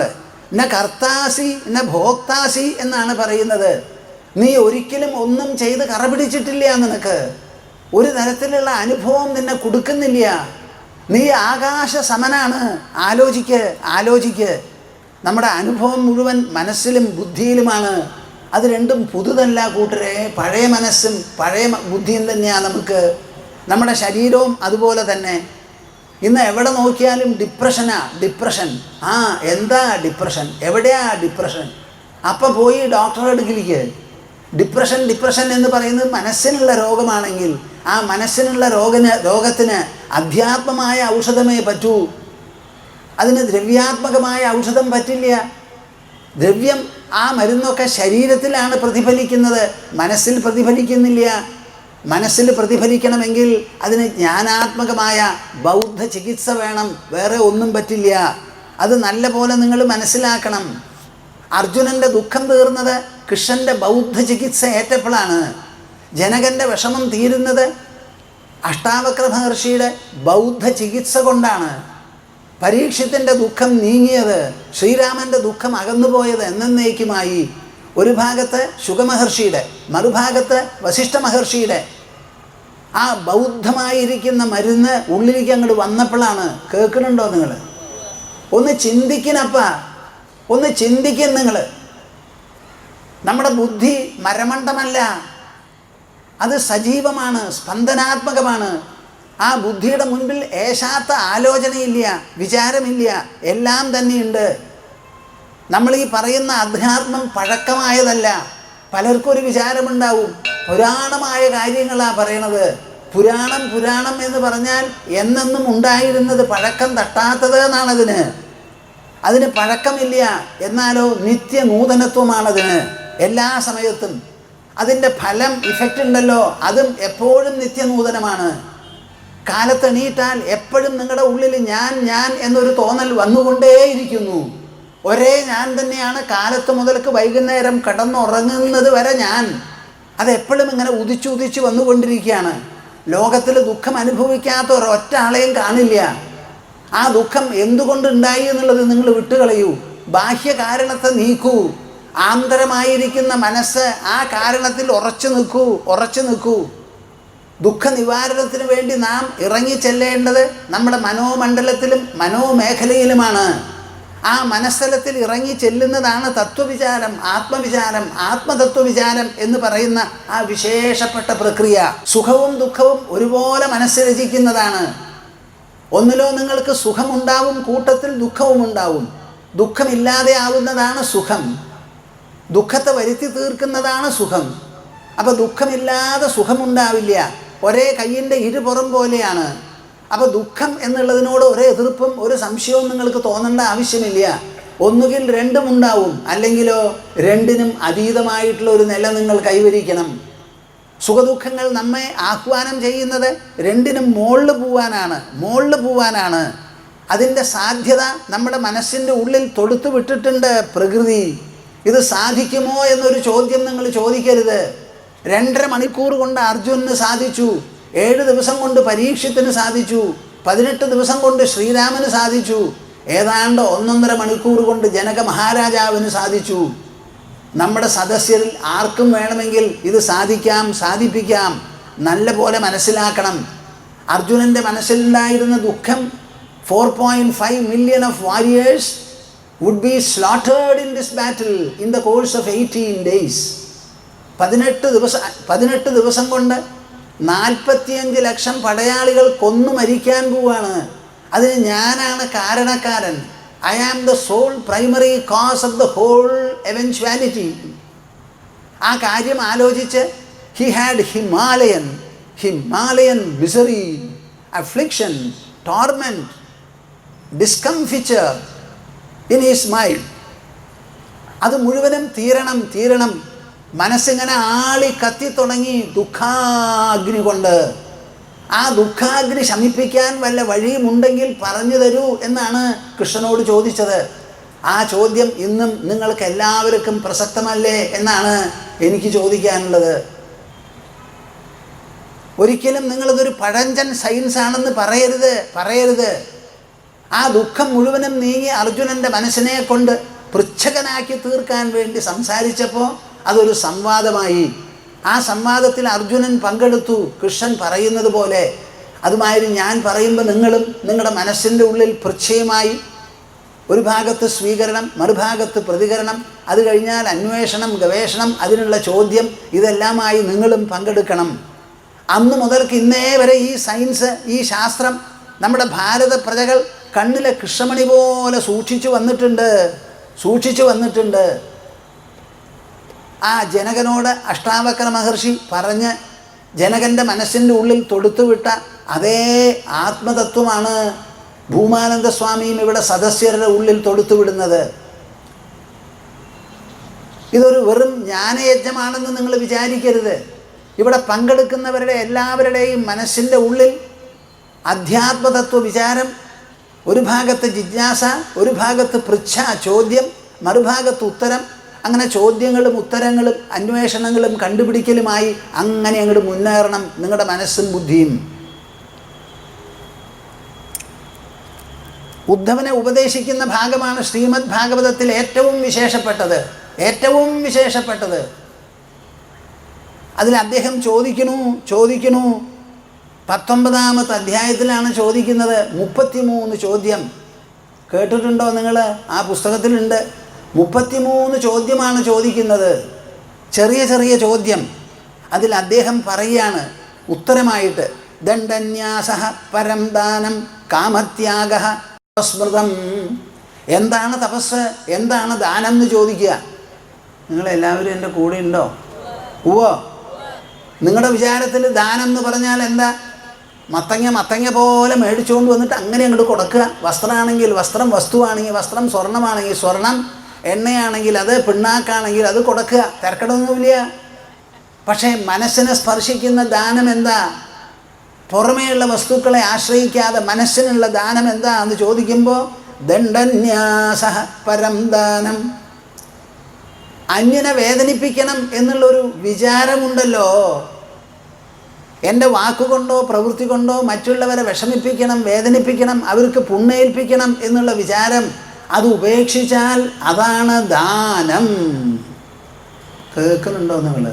ന കർത്താസി ന ഭോക്താസി എന്നാണ് പറയുന്നത്. നീ ഒരിക്കലും ഒന്നും ചെയ്ത് കറ പിടിച്ചിട്ടില്ല. നിനക്ക് ഒരു തരത്തിലുള്ള അനുഭവം നിന്നെ കൊടുക്കുന്നില്ല. നീ ആകാശ സമനാണ്. ആലോചിക്ക്. നമ്മുടെ അനുഭവം മുഴുവൻ മനസ്സിലും ബുദ്ധിയിലുമാണ്. അത് രണ്ടും പുതുതല്ല കൂട്ടരെ. പഴയ മനസ്സും പഴയ ബുദ്ധിയും തന്നെയാണ് നമുക്ക്. നമ്മുടെ ശരീരവും അതുപോലെ തന്നെ. ഇന്ന് എവിടെ നോക്കിയാലും ഡിപ്രഷൻ. എന്താ ഡിപ്രഷൻ? എവിടെയാ ഡിപ്രഷൻ? അപ്പം പോയി ഡോക്ടറെ അടുക്കിലേക്ക്. ഡിപ്രഷൻ എന്ന് പറയുന്നത് മനസ്സിനുള്ള രോഗമാണെങ്കിൽ ആ മനസ്സിനുള്ള രോഗത്തിന് അധ്യാത്മമായ ഔഷധമേ പറ്റൂ. അതിന് ദ്രവ്യാത്മകമായ ഔഷധം പറ്റില്ല. ദ്രവ്യം, ആ മരുന്നൊക്കെ ശരീരത്തിലാണ് പ്രതിഫലിക്കുന്നത്, മനസ്സിൽ പ്രതിഫലിക്കുന്നില്ല. മനസ്സിൽ പ്രതിഫലിക്കണമെങ്കിൽ അതിന് ജ്ഞാനാത്മകമായ ബൗദ്ധ ചികിത്സ വേണം, വേറെ ഒന്നും പറ്റില്ല. അത് നല്ല പോലെ നിങ്ങൾ മനസ്സിലാക്കണം. അർജുനൻ്റെ ദുഃഖം തീർന്നത് കൃഷ്ണൻ്റെ ബൗദ്ധ ചികിത്സ ഏറ്റപ്പോഴാണ്. ജനകൻ്റെ വിഷമം തീരുന്നത് അഷ്ടാവക്ര മഹർഷിയുടെ ബൗദ്ധ ചികിത്സ കൊണ്ടാണ്. പരീക്ഷത്തിൻ്റെ ദുഃഖം നീങ്ങിയത്, ശ്രീരാമൻ്റെ ദുഃഖം അകന്നുപോയത് എന്നേക്കുമായി. ഒരു ഭാഗത്ത് ശുഗമഹർഷിയുടെ, മറുഭാഗത്ത് വസിഷ്ഠ മഹർഷിയുടെ ആ ബൗദ്ധമായിരിക്കുന്ന മരുന്ന് ഉള്ളിലേക്ക് അങ്ങോട്ട് വന്നപ്പോഴാണ്. കേൾക്കുന്നുണ്ടോ നിങ്ങൾ? ഒന്ന് ചിന്തിക്കും നിങ്ങൾ. നമ്മുടെ ബുദ്ധി മരമണ്ഡമല്ല, അത് സജീവമാണ്, സ്പന്ദനാത്മകമാണ്. ആ ബുദ്ധിയുടെ മുൻപിൽ ഏശാത്ത ആലോചനയില്ല, വിചാരമില്ല, എല്ലാം തന്നെയുണ്ട്. നമ്മൾ ഈ പറയുന്ന അധ്യാത്മം പഴക്കമായതല്ല. പലർക്കൊരു വിചാരമുണ്ടാവും, പുരാണമായ കാര്യങ്ങളാണ് പറയണത്. പുരാണം എന്ന് പറഞ്ഞാൽ എന്നെന്നും ഉണ്ടായിരുന്നത്, പഴക്കം തട്ടാത്തത് എന്നാണതിന്. അതിന് പഴക്കമില്ല, എന്നാലോ നിത്യനൂതനത്വമാണതിന് എല്ലാ സമയത്തും. അതിൻ്റെ ഫലം, ഇഫക്റ്റ് ഉണ്ടല്ലോ, അതും എപ്പോഴും നിത്യനൂതനമാണ്. കാലത്തെണീറ്റാൽ എപ്പോഴും നിങ്ങളുടെ ഉള്ളിൽ ഞാൻ എന്നൊരു തോന്നൽ വന്നുകൊണ്ടേയിരിക്കുന്നു. ഒരേ ഞാൻ തന്നെയാണ് കാലത്ത് മുതൽക്ക് വൈകുന്നേരം കിടന്നുറങ്ങുന്നത് വരെ ഞാൻ. അതെപ്പോഴും ഇങ്ങനെ ഉദിച്ചു വന്നുകൊണ്ടിരിക്കുകയാണ്. ലോകത്തിൽ ദുഃഖം അനുഭവിക്കാത്ത ഒരൊറ്റ ആളെയും കാണില്ല. ആ ദുഃഖം എന്തുകൊണ്ടുണ്ടായി എന്നുള്ളത് നിങ്ങൾ വിട്ടുകളയൂ. ബാഹ്യ കാരണത്തെ നീക്കൂ. ആന്തരമായിരിക്കുന്ന മനസ്സ് ആ കാരണത്തിൽ ഉറച്ചു നിൽക്കൂ. ദുഃഖ നിവാരണത്തിന് വേണ്ടി നാം ഇറങ്ങിച്ചെല്ലേണ്ടത് നമ്മുടെ മനോമണ്ഡലത്തിലും മനോമേഖലയിലുമാണ്. ആ മനസ്സലത്തിൽ ഇറങ്ങി ചെല്ലുന്നതാണ് തത്വവിചാരം, ആത്മവിചാരം, ആത്മതത്വവിചാരം എന്ന് പറയുന്ന ആ വിശേഷപ്പെട്ട പ്രക്രിയ. സുഖവും ദുഃഖവും ഒരുപോലെ മനസ്സ് രചിക്കുന്നതാണ്. ഒന്നിലോ നിങ്ങൾക്ക് സുഖമുണ്ടാവും, കൂട്ടത്തിൽ ദുഃഖവും ഉണ്ടാവും. ദുഃഖമില്ലാതെ ആവുന്നതാണ് സുഖം. ദുഃഖത്തെ വരുത്തി തീർക്കുന്നതാണ് സുഖം. അപ്പോൾ ദുഃഖമില്ലാതെ സുഖമുണ്ടാവില്ല. ഒരേ കയ്യിൻ്റെ ഇരുപുറം പോലെയാണ്. അപ്പോൾ ദുഃഖം എന്നുള്ളതിനോട് ഒരു എതിർപ്പും ഒരു സംശയവും നിങ്ങൾക്ക് തോന്നേണ്ട ആവശ്യമില്ല. ഒന്നുകിൽ രണ്ടും ഉണ്ടാവും, അല്ലെങ്കിലോ രണ്ടിനും അതീതമായിട്ടുള്ള ഒരു നില നിങ്ങൾ കൈവരിക്കണം. സുഖദുഃഖങ്ങൾ നമ്മെ ആഹ്വാനം ചെയ്യുന്നത് രണ്ടിനും മുകളിൽ പോവാനാണ്. അതിൻ്റെ സാധ്യത നമ്മുടെ മനസ്സിൻ്റെ ഉള്ളിൽ തൊടുത്തു വിട്ടിട്ടുണ്ട് പ്രകൃതി. ഇത് സാധിക്കുമോ എന്നൊരു ചോദ്യം നിങ്ങൾ ചോദിക്കരുത്. 2.5 മണിക്കൂർ കൊണ്ട് അർജുനന് സാധിച്ചു, 7 ദിവസം കൊണ്ട് പരീക്ഷത്തിന് സാധിച്ചു, 18 ദിവസം കൊണ്ട് ശ്രീരാമന് സാധിച്ചു, ഏതാണ്ട് 1.5 മണിക്കൂർ കൊണ്ട് ജനക മഹാരാജാവിന് സാധിച്ചു. നമ്മുടെ സദസ്യരിൽ ആർക്കും വേണമെങ്കിൽ ഇത് സാധിപ്പിക്കാം. നല്ല പോലെ മനസ്സിലാക്കണം. അർജുനൻ്റെ മനസ്സിലുണ്ടായിരുന്ന ദുഃഖം 4.5 million of warriors would be slaughtered in this battle in the course of 18 days. 18 ദിവസം കൊണ്ട് 45 ലക്ഷം പടയാളികൾ കൊന്നു മരിക്കാൻ പോവാണ്. അതിന് ഞാനാണ് കാരണക്കാരൻ. I am the sole primary cause of the whole eventuality. ആ കാര്യം ആലോചിച്ച് he had Himalayan misery, affliction, torment, discomfiture in his mind. അത് മുഴുവനും തീരണം. മനസ്സിങ്ങനെ ആളി കത്തി തുടങ്ങി ദുഃഖാഗ്നി കൊണ്ട്. ആ ദുഃഖാഗ്നി ശമിപ്പിക്കാൻ വല്ല വഴിയുമുണ്ടെങ്കിൽ പറഞ്ഞു തരൂ എന്നാണ് കൃഷ്ണനോട് ചോദിച്ചത്. ആ ചോദ്യം ഇന്നും നിങ്ങൾക്ക് എല്ലാവർക്കും പ്രസക്തമല്ലേ എന്നാണ് എനിക്ക് ചോദിക്കാനുള്ളത്. ഒരിക്കലും നിങ്ങളിതൊരു പഴഞ്ചൻ സയൻസ് ആണെന്ന് പറയരുത്. ആ ദുഃഖം മുഴുവനും നീങ്ങി അർജുനൻ്റെ മനസ്സിനെ കൊണ്ട് പൃച്ഛകനാക്കി തീർക്കാൻ വേണ്ടി സംസാരിച്ചപ്പോൾ അതൊരു സംവാദമായി. ആ സംവാദത്തിൽ അർജുനൻ പങ്കെടുത്തു, കൃഷ്ണൻ പറയുന്നത് പോലെ. അതുമാതിരി ഞാൻ പറയുമ്പോൾ നിങ്ങളും നിങ്ങളുടെ മനസ്സിൻ്റെ ഉള്ളിൽ പൃച്ഛയമായി ഒരു ഭാഗത്ത് സ്വീകരണം, മറുഭാഗത്ത് പ്രതികരണം, അത് കഴിഞ്ഞാൽ അന്വേഷണം, ഗവേഷണം, അതിനുള്ള ചോദ്യം, ഇതെല്ലാമായി നിങ്ങളും പങ്കെടുക്കണം. അന്ന് മുതൽക്ക് ഇന്നേ വരെ ഈ സയൻസ്, ഈ ശാസ്ത്രം നമ്മുടെ ഭാരത പ്രജകൾ കണ്ണിലെ കൃഷ്ണമണി പോലെ സൂക്ഷിച്ചു വന്നിട്ടുണ്ട്. ആ ജനകനോട് അഷ്ടാവക്ര മഹർഷി പറഞ്ഞ് ജനകൻ്റെ മനസ്സിൻ്റെ ഉള്ളിൽ തൊടുത്തുവിട്ട അതേ ആത്മതത്വമാണ് ഭൂമാനന്ദ സ്വാമിയും ഇവിടെ സദസ്യരുടെ ഉള്ളിൽ തൊടുത്തുവിടുന്നത്. ഇതൊരു വെറും ജ്ഞാനയജ്ഞമാണെന്ന് നിങ്ങൾ വിചാരിക്കരുത്. ഇവിടെ പങ്കെടുക്കുന്നവരുടെ എല്ലാവരുടെയും മനസ്സിൻ്റെ ഉള്ളിൽ അധ്യാത്മതത്വ വിചാരം, ഒരു ഭാഗത്ത് ജിജ്ഞാസ, ഒരു ഭാഗത്ത് പൃച്ഛ ചോദ്യം, മറുഭാഗത്ത് ഉത്തരം. അങ്ങനെ ചോദ്യങ്ങളും ഉത്തരങ്ങളും അന്വേഷണങ്ങളും കണ്ടുപിടിക്കലുമായി അങ്ങനെ അങ്ങോട്ട് മുന്നേറണം നിങ്ങളുടെ മനസ്സും ബുദ്ധിയും. ഉദ്ധവനെ ഉപദേശിക്കുന്ന ഭാഗമാണ് ശ്രീമദ് ഭാഗവതത്തിൽ ഏറ്റവും വിശേഷപ്പെട്ടത്. അതിൽ അദ്ദേഹം ചോദിക്കുന്നു 19ാമത്തെ അധ്യായത്തിലാണ് ചോദിക്കുന്നത്. 33 ചോദ്യം കേട്ടിട്ടുണ്ടോ നിങ്ങൾ? ആ പുസ്തകത്തിലുണ്ട്. 33 ചോദ്യമാണ് ചോദിക്കുന്നത്, ചെറിയ ചോദ്യം. അതിൽ അദ്ദേഹം പറയുകയാണ് ഉത്തരമായിട്ട്, ദണ്ഡന്യാസഃ പരം ദാനം കാമത്യാഗഃ സ്മൃതം. എന്താണ് തപസ്, എന്താണ് ദാനം എന്ന് ചോദിക്കുക. നിങ്ങളെല്ലാവരും എൻ്റെ കൂടെ ഉണ്ടോ? ഉവ്വോ. നിങ്ങളുടെ വിചാരത്തിൽ ദാനം എന്ന് പറഞ്ഞാൽ എന്താ? മത്തങ്ങ പോലെ മേടിച്ചുകൊണ്ട് വന്നിട്ട് അങ്ങനെ അങ്ങോട്ട് കൊടുക്കുക. വസ്ത്രമാണെങ്കിൽ വസ്ത്രം, വസ്തുവാണെങ്കിൽ വസ്ത്രം, സ്വർണ്ണമാണെങ്കിൽ സ്വർണം, എണ്ണയാണെങ്കിൽ അത്, പിണ്ണാക്കാണെങ്കിൽ അത് കൊടുക്കുക. തിരക്കടൊന്നുമില്ല. പക്ഷേ മനസ്സിനെ സ്പർശിക്കുന്ന ദാനം എന്താ? പുറമേയുള്ള വസ്തുക്കളെ ആശ്രയിക്കാതെ മനസ്സിനുള്ള ദാനം എന്താ എന്ന് ചോദിക്കുമ്പോൾ ദണ്ഡന്യാസഃ പരം ദാനം. അന്യനെ വേദനിപ്പിക്കണം എന്നുള്ളൊരു വിചാരമുണ്ടല്ലോ. എൻ്റെ വാക്കുകൊണ്ടോ പ്രവൃത്തി കൊണ്ടോ മറ്റുള്ളവരെ വിഷമിപ്പിക്കണം, വേദനിപ്പിക്കണം, അവർക്ക് പുണ്യേൽപ്പിക്കണം എന്നുള്ള വിചാരം, അത് ഉപേക്ഷിച്ചാൽ അതാണ് ദാനം. കേൾക്കുന്നുണ്ടോ നിങ്ങൾ?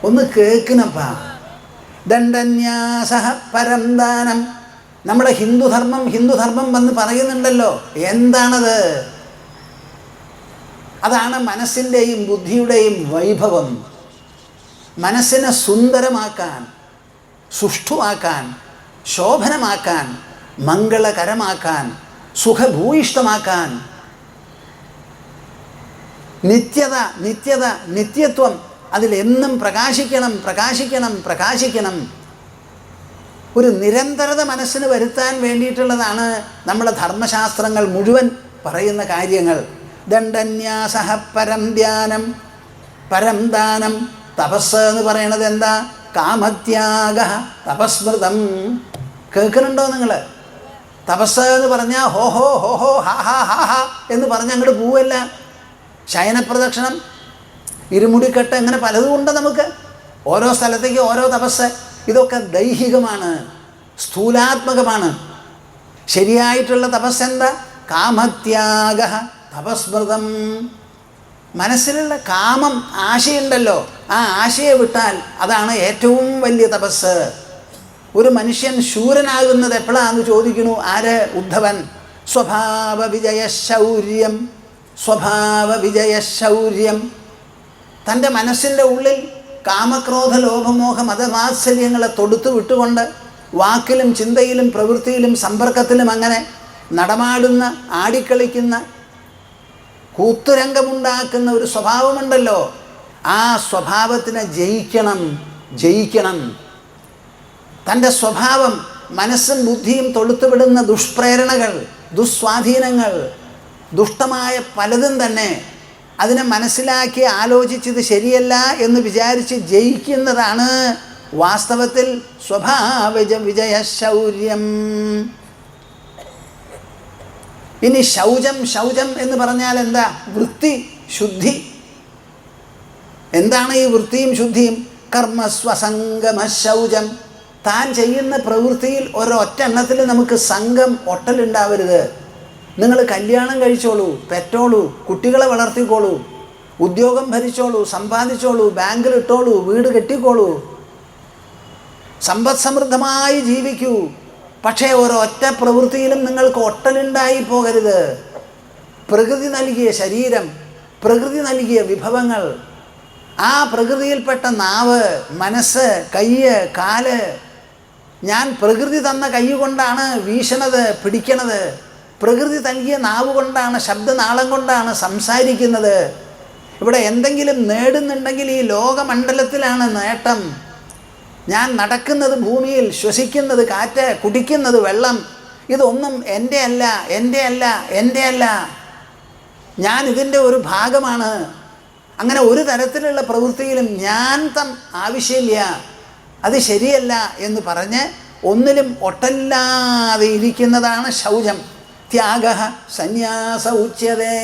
ഒന്ന് കേൾക്കണപ്പാ. ദണ്ഡന്യാസഃ പരം ദാനം. നമ്മുടെ ഹിന്ദുധർമ്മം വന്ന് പറയുന്നുണ്ടല്ലോ. എന്താണത്? അതാണ് മനസ്സിൻ്റെയും ബുദ്ധിയുടെയും വൈഭവം. മനസ്സിനെ സുന്ദരമാക്കാൻ, സുഷ്ഠുവാക്കാൻ, ശോഭനമാക്കാൻ, മംഗളകരമാക്കാൻ, സുഖഭൂയിഷ്ടമാക്കാൻ. നിത്യത, നിത്യത, നിത്യത്വം, അതിലെന്നും പ്രകാശിക്കണം, പ്രകാശിക്കണം, പ്രകാശിക്കണം. ഒരു നിരന്തരത മനസ്സിന് വരുത്താൻ വേണ്ടിയിട്ടുള്ളതാണ് നമ്മുടെ ധർമ്മശാസ്ത്രങ്ങൾ മുഴുവൻ പറയുന്ന കാര്യങ്ങൾ. ദണ്ഡന്യാസഃ പരം ധ്യാനം, പരം ദാനം. തപസ് എന്ന് പറയണത് എന്താ? കാമത്യാഗ തപസ്മൃതം. കേൾക്കുന്നുണ്ടോ നിങ്ങൾ? തപസ് എന്ന് പറഞ്ഞാൽ ഹോ ഹോ ഹോ ഹോ ഹാ ഹാ ഹാ ഹാ എന്ന് പറഞ്ഞ് അങ്ങോട്ട് പോവല്ല. ശയനപ്രദക്ഷിണം, ഇരുമുടിക്കെട്ട്, അങ്ങനെ പലതും ഉണ്ട് നമുക്ക്. ഓരോ സ്ഥലത്തേക്ക് ഓരോ തപസ്. ഇതൊക്കെ ദൈഹികമാണ്, സ്ഥൂലാത്മകമാണ്. ശരിയായിട്ടുള്ള തപസ് എന്താ? കാമത്യാഗ തപസ്മൃതം. മനസ്സിലുള്ള കാമം, ആശയുണ്ടല്ലോ, ആ ആശയെ വിട്ടാൽ അതാണ് ഏറ്റവും വലിയ തപസ്. ഒരു മനുഷ്യൻ ശൂരനാകുന്നത് എപ്പോഴാണെന്ന് ചോദിക്കുന്നു ആര്? ഉദ്ധവൻ. സ്വഭാവ വിജയശൗര്യം, സ്വഭാവ വിജയശൗര്യം. തൻ്റെ മനസ്സിൻ്റെ ഉള്ളിൽ കാമക്രോധ ലോഭമോഹ മതമാത്സര്യങ്ങളെ തൊടുത്തു വിട്ടുകൊണ്ട് വാക്കിലും ചിന്തയിലും പ്രവൃത്തിയിലും സമ്പർക്കത്തിലും അങ്ങനെ നടമാടുന്ന, ആടിക്കളിക്കുന്ന, കൂത്തുരംഗമുണ്ടാക്കുന്ന ഒരു സ്വഭാവമുണ്ടല്ലോ, ആ സ്വഭാവത്തിനെ ജയിക്കണം, ജയിക്കണം. തൻ്റെ സ്വഭാവം, മനസ്സും ബുദ്ധിയും തൊടുത്തുവിടുന്ന ദുഷ്പ്രേരണകൾ, ദുസ്വാധീനങ്ങൾ, ദുഷ്ടമായ പലതും തന്നെ അതിനെ മനസ്സിലാക്കി ആലോചിച്ചത് ശരിയല്ല എന്ന് വിചാരിച്ച് ജയിക്കുന്നതാണ് വാസ്തവത്തിൽ സ്വഭാവജ വിജയശൗര്യം. ഇനി ശൗചം, ശൗചം എന്ന് പറഞ്ഞാൽ എന്താ? വൃത്തി, ശുദ്ധി. എന്താണ് ഈ വൃത്തിയും ശുദ്ധിയും? കർമ്മസ്വസംഗമ ശൗചം. താൻ ചെയ്യുന്ന പ്രവൃത്തിയിൽ ഒരൊറ്റെണ്ണത്തിൽ നമുക്ക് സംഘം, ഒട്ടലുണ്ടാവരുത്. നിങ്ങൾ കല്യാണം കഴിച്ചോളൂ, പെറ്റോളൂ, കുട്ടികളെ വളർത്തിക്കോളൂ, ഉദ്യോഗം ഭരിച്ചോളൂ, സമ്പാദിച്ചോളൂ, ബാങ്കിലിട്ടോളൂ, വീട് കെട്ടിക്കോളൂ, സമ്പദ് സമൃദ്ധമായി ജീവിക്കൂ. പക്ഷേ ഒരൊറ്റ പ്രവൃത്തിയിലും നിങ്ങൾക്ക് ഒട്ടലുണ്ടായി പോകരുത്. പ്രകൃതി നൽകിയ ശരീരം, പ്രകൃതി നൽകിയ വിഭവങ്ങൾ, ആ പ്രകൃതിയിൽപ്പെട്ട നാവ്, മനസ്സ്, കയ്യ്, കാല്. ഞാൻ പ്രകൃതി തന്ന കൈ കൊണ്ടാണ് വീശണത്, പിടിക്കണത്. പ്രകൃതി നൽകിയ നാവ് കൊണ്ടാണ്, ശബ്ദനാളം കൊണ്ടാണ് സംസാരിക്കുന്നത്. ഇവിടെ എന്തെങ്കിലും നേടുന്നുണ്ടെങ്കിൽ ഈ ലോകമണ്ഡലത്തിലാണ് നേട്ടം. ഞാൻ നടക്കുന്നത് ഭൂമിയിൽ, ശ്വസിക്കുന്നത് കാറ്റ്, കുടിക്കുന്നത് വെള്ളം, ഇതൊന്നും എൻ്റെ അല്ല, എൻ്റെ അല്ല, എൻ്റെ അല്ല. ഞാൻ ഇതിൻ്റെ ഒരു ഭാഗമാണ്. അങ്ങനെ ഒരു തരത്തിലുള്ള പ്രവൃത്തിയിലും ഞാൻ ആവശ്യമില്ല, അത് ശരിയല്ല എന്ന് പറഞ്ഞ് ഒന്നിലും ഒട്ടല്ലാതെ ഇരിക്കുന്നതാണ് ശൗചം. ത്യാഗ സന്യാസ ഉച്യതേ.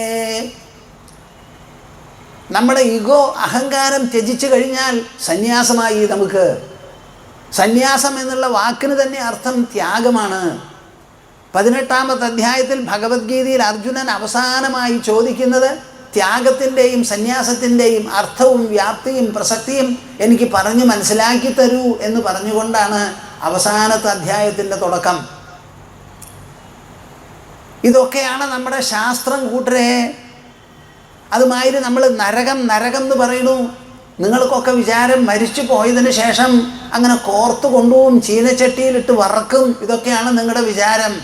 നമ്മുടെ ഈഗോ, അഹങ്കാരം ത്യജിച്ചു കഴിഞ്ഞാൽ സന്യാസമായി നമുക്ക്. സന്യാസം എന്നുള്ള വാക്കിന് തന്നെ അർത്ഥം ത്യാഗമാണ്. 18-ാമത്തെ അധ്യായത്തിൽ ഭഗവത്ഗീതയിൽ അർജുനൻ അവസാനമായി ചോദിക്കുന്നത് ത്യാഗത്തിൻ്റെയും സന്യാസത്തിൻ്റെയും അർത്ഥവും വ്യാപ്തിയും പ്രസക്തിയും എനിക്ക് പറഞ്ഞു മനസ്സിലാക്കി തരൂ എന്ന് പറഞ്ഞുകൊണ്ടാണ് അവസാനത്തെ അധ്യായത്തിൻ്റെ തുടക്കം. ഇതൊക്കെയാണ് നമ്മുടെ ശാസ്ത്രം കൂട്ടരെ. അതുമാതിരി നമ്മൾ നരകം, നരകം എന്ന് പറയുന്നു. നിങ്ങൾക്കൊക്കെ വിചാരം മരിച്ചു പോയതിന് ശേഷം അങ്ങനെ കോർത്ത് കൊണ്ടുപോകും, ചീനച്ചട്ടിയിലിട്ട് വറക്കും, ഇതൊക്കെയാണ് നിങ്ങളുടെ വിചാരം.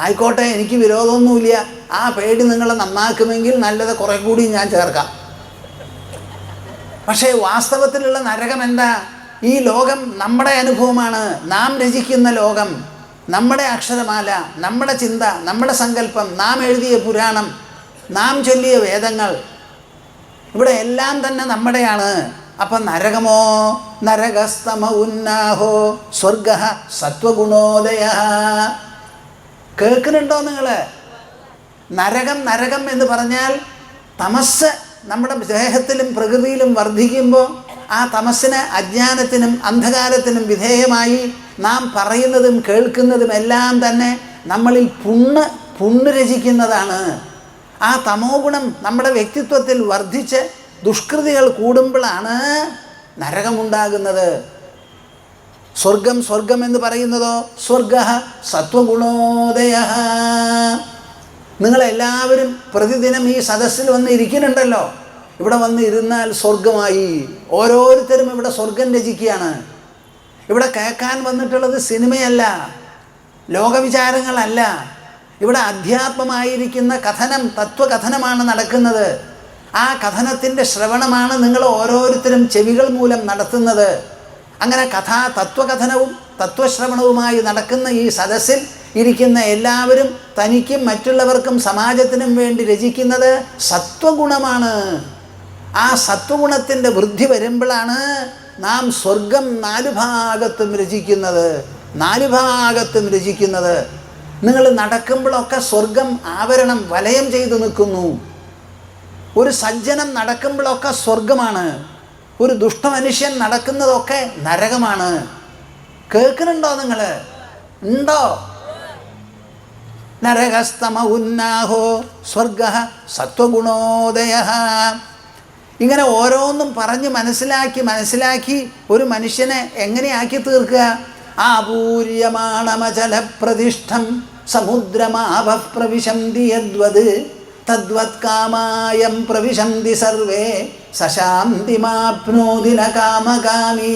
ആയിക്കോട്ടെ, എനിക്ക് വിരോധമൊന്നുമില്ല. ആ പേടി നിങ്ങളെ നന്നാക്കുമെങ്കിൽ നല്ലത് കുറെ കൂടി ഞാൻ ചേർക്കാം. പക്ഷേ വാസ്തവത്തിലുള്ള നരകം എന്താ? ഈ ലോകം നമ്മുടെ അനുഭവമാണ്, നാം രചിക്കുന്ന ലോകം, നമ്മുടെ അക്ഷരമാല, നമ്മുടെ ചിന്ത, നമ്മുടെ സങ്കല്പം, നാം എഴുതിയ പുരാണം, നാം ചൊല്ലിയ വേദങ്ങൾ, ഇവിടെ എല്ലാം തന്നെ നമ്മുടെയാണ്. അപ്പം നരകമോ? നരകസ്തമ ഉന്നാഹോ സ്വർഗ സത്വഗുണോദയ. കേൾക്കുന്നുണ്ടോ നിങ്ങൾ? നരകം, നരകം എന്ന് പറഞ്ഞാൽ തമസ് നമ്മുടെ ദേഹത്തിലും പ്രകൃതിയിലും വർദ്ധിക്കുമ്പോൾ ആ തമസ്സിന്, അജ്ഞാനത്തിനും അന്ധകാരത്തിനും വിധേയമായി നാം പറയുന്നതും കേൾക്കുന്നതും എല്ലാം തന്നെ നമ്മളിൽ പുണ്ണ് രചിക്കുന്നതാണ്. ആ തമോ ഗുണം നമ്മുടെ വ്യക്തിത്വത്തിൽ വർദ്ധിച്ച് ദുഷ്കൃതികൾ കൂടുമ്പോഴാണ് നരകമുണ്ടാകുന്നത്. സ്വർഗം, സ്വർഗം എന്ന് പറയുന്നതോ സ്വർഗ സത്വഗുണോദയ. നിങ്ങളെല്ലാവരും പ്രതിദിനം ഈ സദസ്സിൽ വന്ന് ഇരിക്കുന്നുണ്ടല്ലോ. ഇവിടെ വന്ന് ഇരുന്നാൽ സ്വർഗമായി. ഓരോരുത്തരും ഇവിടെ സ്വർഗം രചിക്കുകയാണ്. ഇവിടെ കേൾക്കാൻ വന്നിട്ടുള്ളത് സിനിമയല്ല, ലോകവിചാരങ്ങളല്ല. ഇവിടെ അധ്യാത്മമായിരിക്കുന്ന കഥനം, തത്വകഥനമാണ് നടക്കുന്നത്. ആ കഥനത്തിൻ്റെ ശ്രവണമാണ് നിങ്ങൾ ഓരോരുത്തരും ചെവികൾ മൂലം നടത്തുന്നത്. അങ്ങനെ തത്വകഥനവും തത്വശ്രവണവുമായി നടക്കുന്ന ഈ സദസ്സിൽ ഇരിക്കുന്ന എല്ലാവരും തനിക്കും മറ്റുള്ളവർക്കും സമാജത്തിനും വേണ്ടി രചിക്കുന്നത് സത്വഗുണമാണ്. ആ സത്വഗുണത്തിൻ്റെ വൃദ്ധി വരുമ്പോഴാണ് നാം സ്വർഗം 4 ഭാഗത്തും രചിക്കുന്നത്. 4 ഭാഗത്തും രചിക്കുന്നത്. നിങ്ങൾ നടക്കുമ്പോഴൊക്കെ സ്വർഗം ആവരണം വലയം ചെയ്തു നിൽക്കുന്നു. ഒരു സജ്ജനം നടക്കുമ്പോഴൊക്കെ സ്വർഗമാണ്. ഒരു ദുഷ്ടമനുഷ്യൻ നടക്കുന്നതൊക്കെ നരകമാണ്. കേൾക്കുന്നുണ്ടോ? നിങ്ങൾ ഉണ്ടോ? നരകസ്തമ ഉന്നാഹോ സ്വർഗ സത്വഗുണോദയ. ഇങ്ങനെ ഓരോന്നും പറഞ്ഞ് മനസ്സിലാക്കി ഒരു മനുഷ്യനെ എങ്ങനെയാക്കി തീർക്കുക? ആപൂര്യമാണമചലപ്രതിഷ്ഠം സമുദ്രമാഭ പ്രവിശന്തി യദ്വത് തദ്വത് കാമായം പ്രവിശന്തി സർവേ സശാന്തിമാപ്നോതി ന കാമകാമി.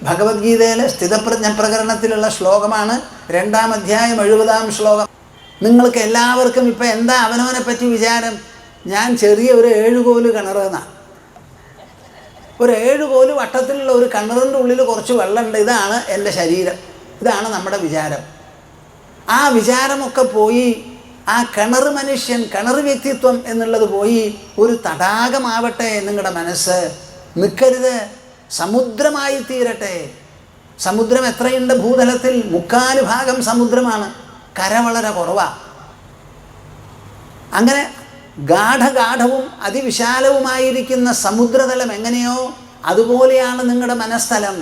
ഭഗവത്ഗീതയിലെ സ്ഥിതപ്രജ്ഞ പ്രകരണത്തിലുള്ള ശ്ലോകമാണ്. 2-ാം അധ്യായം 70-ാം ശ്ലോകം. നിങ്ങൾക്ക് എല്ലാവർക്കും ഇപ്പം എന്താ അവനവനെ പറ്റി വിചാരം? ഞാൻ ചെറിയ ഒരു 7 കോല് കിണറെന്നാണ്. ഒരു 7 കോല് വട്ടത്തിലുള്ള ഒരു കിണറിൻ്റെ ഉള്ളിൽ കുറച്ച് വെള്ളമുണ്ട്. ഇതാണ് എൻ്റെ ശരീരം. ഇതാണ് നമ്മുടെ വിചാരം. ആ വിചാരമൊക്കെ പോയി ആ കിണർ മനുഷ്യൻ, കിണർ വ്യക്തിത്വം എന്നുള്ളത് പോയി ഒരു തടാകമാവട്ടെ നിങ്ങളുടെ മനസ്സ്. നിൽക്കരുത്, സമുദ്രമായി തീരട്ടെ. സമുദ്രം എത്രയുണ്ട് ഭൂതലത്തിൽ? 3/4 ഭാഗം സമുദ്രമാണ്. കര വളരെ കുറവാണ്. അങ്ങനെ ഗാഠവും അതിവിശാലവുമായിരിക്കുന്ന സമുദ്രതലം എങ്ങനെയോ അതുപോലെയാണ് നിങ്ങളുടെ മനസ്ഥലം.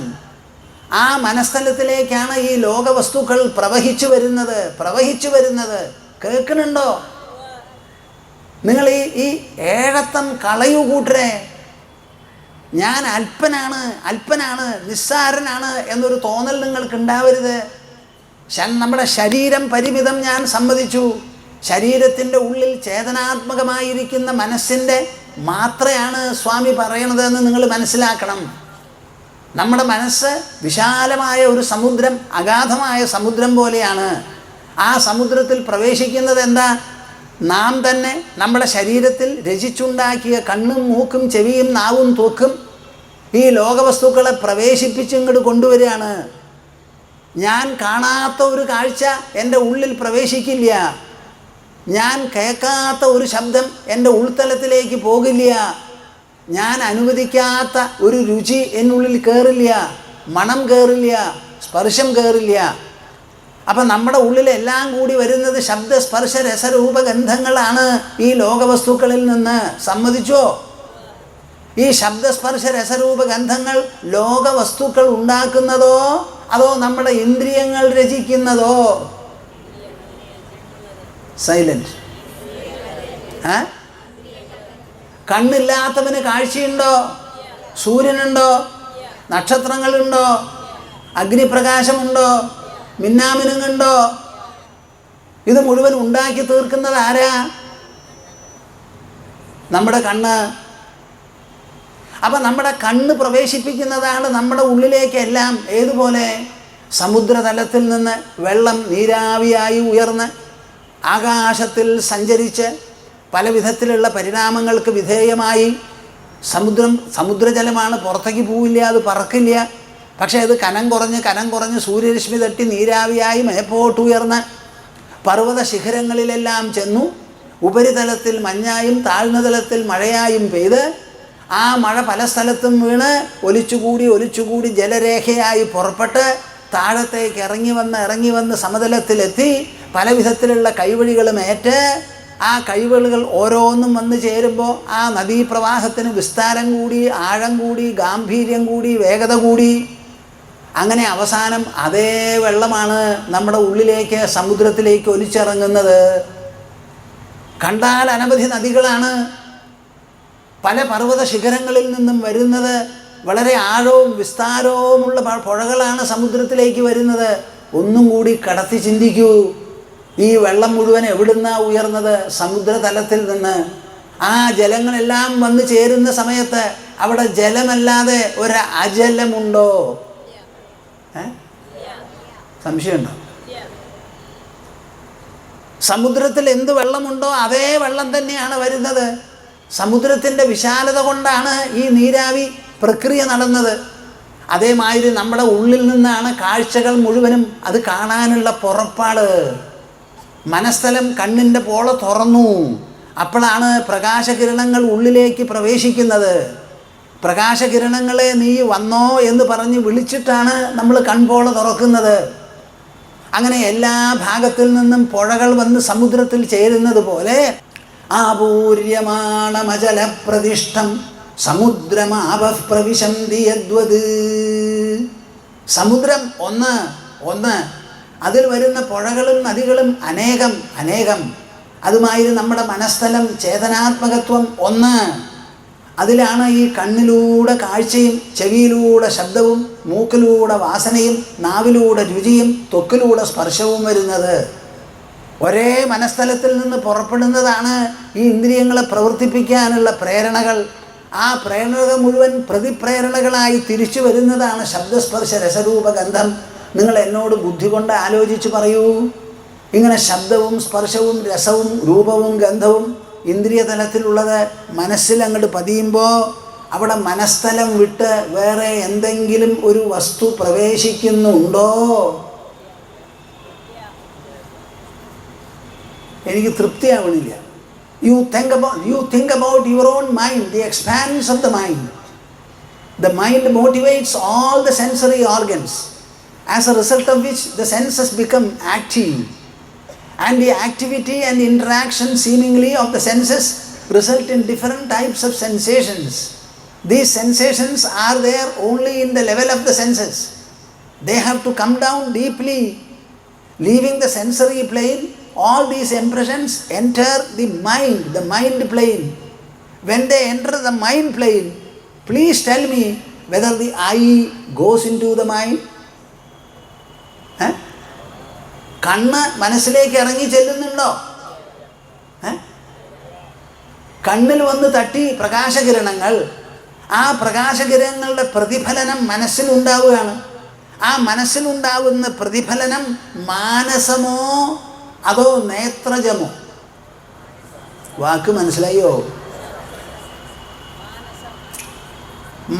ആ മനസ്ഥലത്തിലേക്കാണ് ഈ ലോകവസ്തുക്കൾ പ്രവഹിച്ചു വരുന്നത്. കേൾക്കുന്നുണ്ടോ? നിങ്ങൾ ഈ ഏഴത്തം കളയൂ കൂട്ടരെ. ഞാൻ അല്പനാണ് നിസ്സാരനാണ് എന്നൊരു തോന്നൽ നിങ്ങൾക്ക് ഉണ്ടാവരുത്. നമ്മുടെ ശരീരം പരിമിതം, ഞാൻ സമ്മതിച്ചു. ശരീരത്തിൻ്റെ ഉള്ളിൽ ചേതനാത്മകമായിരിക്കുന്ന മനസ്സിൻ്റെ മാത്രയാണ് സ്വാമി പറയണതെന്ന് നിങ്ങൾ മനസ്സിലാക്കണം. നമ്മുടെ മനസ്സ് വിശാലമായ ഒരു സമുദ്രം, അഗാധമായ സമുദ്രം പോലെയാണ്. ആ സമുദ്രത്തിൽ പ്രവേശിക്കുന്നത് എന്താ? നാം തന്നെ നമ്മുടെ ശരീരത്തിൽ രചിച്ചുണ്ടാക്കിയ കണ്ണും മൂക്കും ചെവിയും നാവും ത്വക്കും ഈ ലോകവസ്തുക്കളെ പ്രവേശിപ്പിച്ച് ഇങ്ങോട്ട് കൊണ്ടുവരികയാണ്. ഞാൻ കാണാത്ത ഒരു കാഴ്ച എൻ്റെ ഉള്ളിൽ പ്രവേശിക്കില്ല. ഞാൻ കേൾക്കാത്ത ഒരു ശബ്ദം എൻ്റെ ഉൾത്തലത്തിലേക്ക് പോകില്ല. ഞാൻ അനുവദിക്കാത്ത ഒരു രുചി എന്നുള്ളിൽ കയറില്ല. മണം കയറില്ല, സ്പർശം കയറില്ല. അപ്പം നമ്മുടെ ഉള്ളിലെല്ലാം കൂടി വരുന്നത് ശബ്ദ സ്പർശ രസരൂപഗന്ധങ്ങളാണ് ഈ ലോകവസ്തുക്കളിൽ നിന്ന്. സമ്മതിച്ചോ? ഈ ശബ്ദസ്പർശ രസരൂപഗന്ധങ്ങൾ ലോകവസ്തുക്കൾ ഉണ്ടാക്കുന്നതോ അതോ നമ്മുടെ ഇന്ദ്രിയങ്ങൾ രചിക്കുന്നതോ? സൈലൻസ്. കണ്ണില്ലാത്തവന് കാഴ്ചയുണ്ടോ? സൂര്യനുണ്ടോ? നക്ഷത്രങ്ങളുണ്ടോ? അഗ്നിപ്രകാശമുണ്ടോ? മിന്നാമിനുങ്ങുണ്ടോ? ഇത് മുഴുവൻ ഉണ്ടാക്കി തീർക്കുന്നത് ആരാ? നമ്മുടെ കണ്ണ്. അപ്പം നമ്മുടെ കണ്ണ് പ്രവേശിപ്പിക്കുന്നതാണ് നമ്മുടെ ഉള്ളിലേക്കെല്ലാം. ഏതുപോലെ? സമുദ്രതലത്തിൽ നിന്ന് വെള്ളം നീരാവിയായി ഉയർന്ന് ആകാശത്തിൽ സഞ്ചരിച്ച് പല വിധത്തിലുള്ള പരിണാമങ്ങൾക്ക് വിധേയമായി സമുദ്രജലമാണ്, പുറത്തേക്ക് പോവില്ല, അത് പറക്കില്ല. പക്ഷേ അത് കനം കുറഞ്ഞ് സൂര്യരശ്മി തട്ടി നീരാവിയായി മേപ്പോട്ടുയർന്ന് പർവ്വത ശിഖരങ്ങളിലെല്ലാം ചെന്നു ഉപരിതലത്തിൽ മഞ്ഞായും താഴ്ന്ന തലത്തിൽ മഴയായും പെയ്ത് ആ മഴ പല സ്ഥലത്തും വീണ് ഒലിച്ചുകൂടി ജലരേഖയായി പുറപ്പെട്ട് താഴത്തേക്ക് ഇറങ്ങി വന്ന് സമതലത്തിലെത്തി പല വിധത്തിലുള്ള കൈവഴികളും ഏറ്റ് ആ കൈവഴികൾ ഓരോന്നും വന്ന് ചേരുമ്പോൾ ആ നദീപ്രവാഹത്തിന് വിസ്താരം കൂടി, ആഴം കൂടി, ഗാംഭീര്യം കൂടി, വേഗത കൂടി. അങ്ങനെ അവസാനം അതേ വെള്ളമാണ് നമ്മുടെ ഉള്ളിലേക്ക്, സമുദ്രത്തിലേക്ക് ഒലിച്ചിറങ്ങുന്നത്. കണ്ടാൽ അനവധി നദികളാണ് പല പർവ്വത ശിഖരങ്ങളിൽ നിന്നും വരുന്നത്. വളരെ ആഴവും വിസ്താരവുമുള്ള പുഴകളാണ് സമുദ്രത്തിലേക്ക് വരുന്നത്. ഒന്നും കൂടി കടത്തി ചിന്തിക്കൂ. ഈ വെള്ളം മുഴുവൻ എവിടുന്നാ ഉയർന്നത്? സമുദ്രതലത്തിൽ നിന്ന്. ആ ജലങ്ങളെല്ലാം വന്നു ചേരുന്ന സമയത്ത് അവിടെ ജലമല്ലാതെ ഒരു അജലമുണ്ടോ? സംശയമുണ്ടോ? സമുദ്രത്തിൽ എന്ത് വെള്ളമുണ്ടോ അതേ വെള്ളം തന്നെയാണ് വരുന്നത്. സമുദ്രത്തിൻ്റെ വിശാലത കൊണ്ടാണ് ഈ നീരാവി പ്രക്രിയ നടന്നത്. അതേമാതിരി നമ്മുടെ ഉള്ളിൽ നിന്നാണ് കാഴ്ചകൾ മുഴുവനും അത് കാണാനുള്ള പുറപ്പാട്. മനസ്ഥലം കണ്ണിൻ്റെ പോള തുറന്നു. അപ്പോഴാണ് പ്രകാശകിരണങ്ങൾ ഉള്ളിലേക്ക് പ്രവേശിക്കുന്നത്. പ്രകാശകിരണങ്ങളെ നീ വന്നോ എന്ന് പറഞ്ഞ് വിളിച്ചിട്ടാണ് നമ്മൾ കൺപോള തുറക്കുന്നത്. അങ്ങനെ എല്ലാ ഭാഗത്തിൽ നിന്നും പുഴകൾ വന്ന് സമുദ്രത്തിൽ ചേരുന്നത് പോലെ ആപൂര്യമാണമജലപ്രതിഷ്ഠം സമുദ്രമാപഃപ്രവിശന്തി യദ്വത്. സമുദ്രം ഒന്ന്, അതിൽ വരുന്ന പുഴകളും നദികളും അനേകം. അതുമാതിരി നമ്മുടെ മനസ്ഥലം ചേതനാത്മകത്വം ഒന്ന്. അതിലാണ് ഈ കണ്ണിലൂടെ കാഴ്ചയും ചെവിയിലൂടെ ശബ്ദവും മൂക്കിലൂടെ വാസനയും നാവിലൂടെ രുചിയും ത്വക്കിലൂടെ സ്പർശവും വരുന്നത്. ഒരേ മനസ്ഥലത്തിൽ നിന്ന് പുറപ്പെടുന്നതാണ് ഈ ഇന്ദ്രിയങ്ങളെ പ്രവർത്തിപ്പിക്കാനുള്ള പ്രേരണകൾ. ആ പ്രേരണകൾ മുഴുവൻ പ്രതിപ്രേരണകളായി തിരിച്ചു വരുന്നതാണ് ശബ്ദസ്പർശ രസരൂപഗന്ധം. നിങ്ങൾ എന്നോട് ബുദ്ധി കൊണ്ട് ആലോചിച്ച് പറയൂ. ഇങ്ങനെ ശബ്ദവും സ്പർശവും രസവും രൂപവും ഗന്ധവും ഇന്ദ്രിയ തലത്തിലുള്ളത് മനസ്സിൽ അങ്ങോട്ട് പതിയുമ്പോൾ അവിടെ മനസ്ഥലം വിട്ട് വേറെ എന്തെങ്കിലും ഒരു വസ്തു പ്രവേശിക്കുന്നുണ്ടോ? എനിക്ക് തൃപ്തിയാവണില്ല. You think about your own mind, the expanse of the mind. The mind motivates all the sensory organs, as a result of which the senses become active. And the activity and interaction seemingly of the senses result in different types of sensations. These sensations are there only in the level of the senses. They have to come down deeply. Leaving the sensory plane, all these impressions enter the mind plane. When they enter the mind plane, please tell me whether the eye goes into the mind. കണ്ണ് മനസ്സിലേക്ക് ഇറങ്ങി ചെല്ലുന്നുണ്ടോ? കണ്ണിൽ വന്ന് തട്ടി പ്രകാശകിരണങ്ങൾ. ആ പ്രകാശകിരണങ്ങളുടെ പ്രതിഫലനം മനസ്സിലുണ്ടാവുകയാണ്. ആ മനസ്സിലുണ്ടാവുന്ന പ്രതിഫലനം മാനസമോ അതോ നേത്രജമോ? വാക്ക് മനസ്സിലായോ?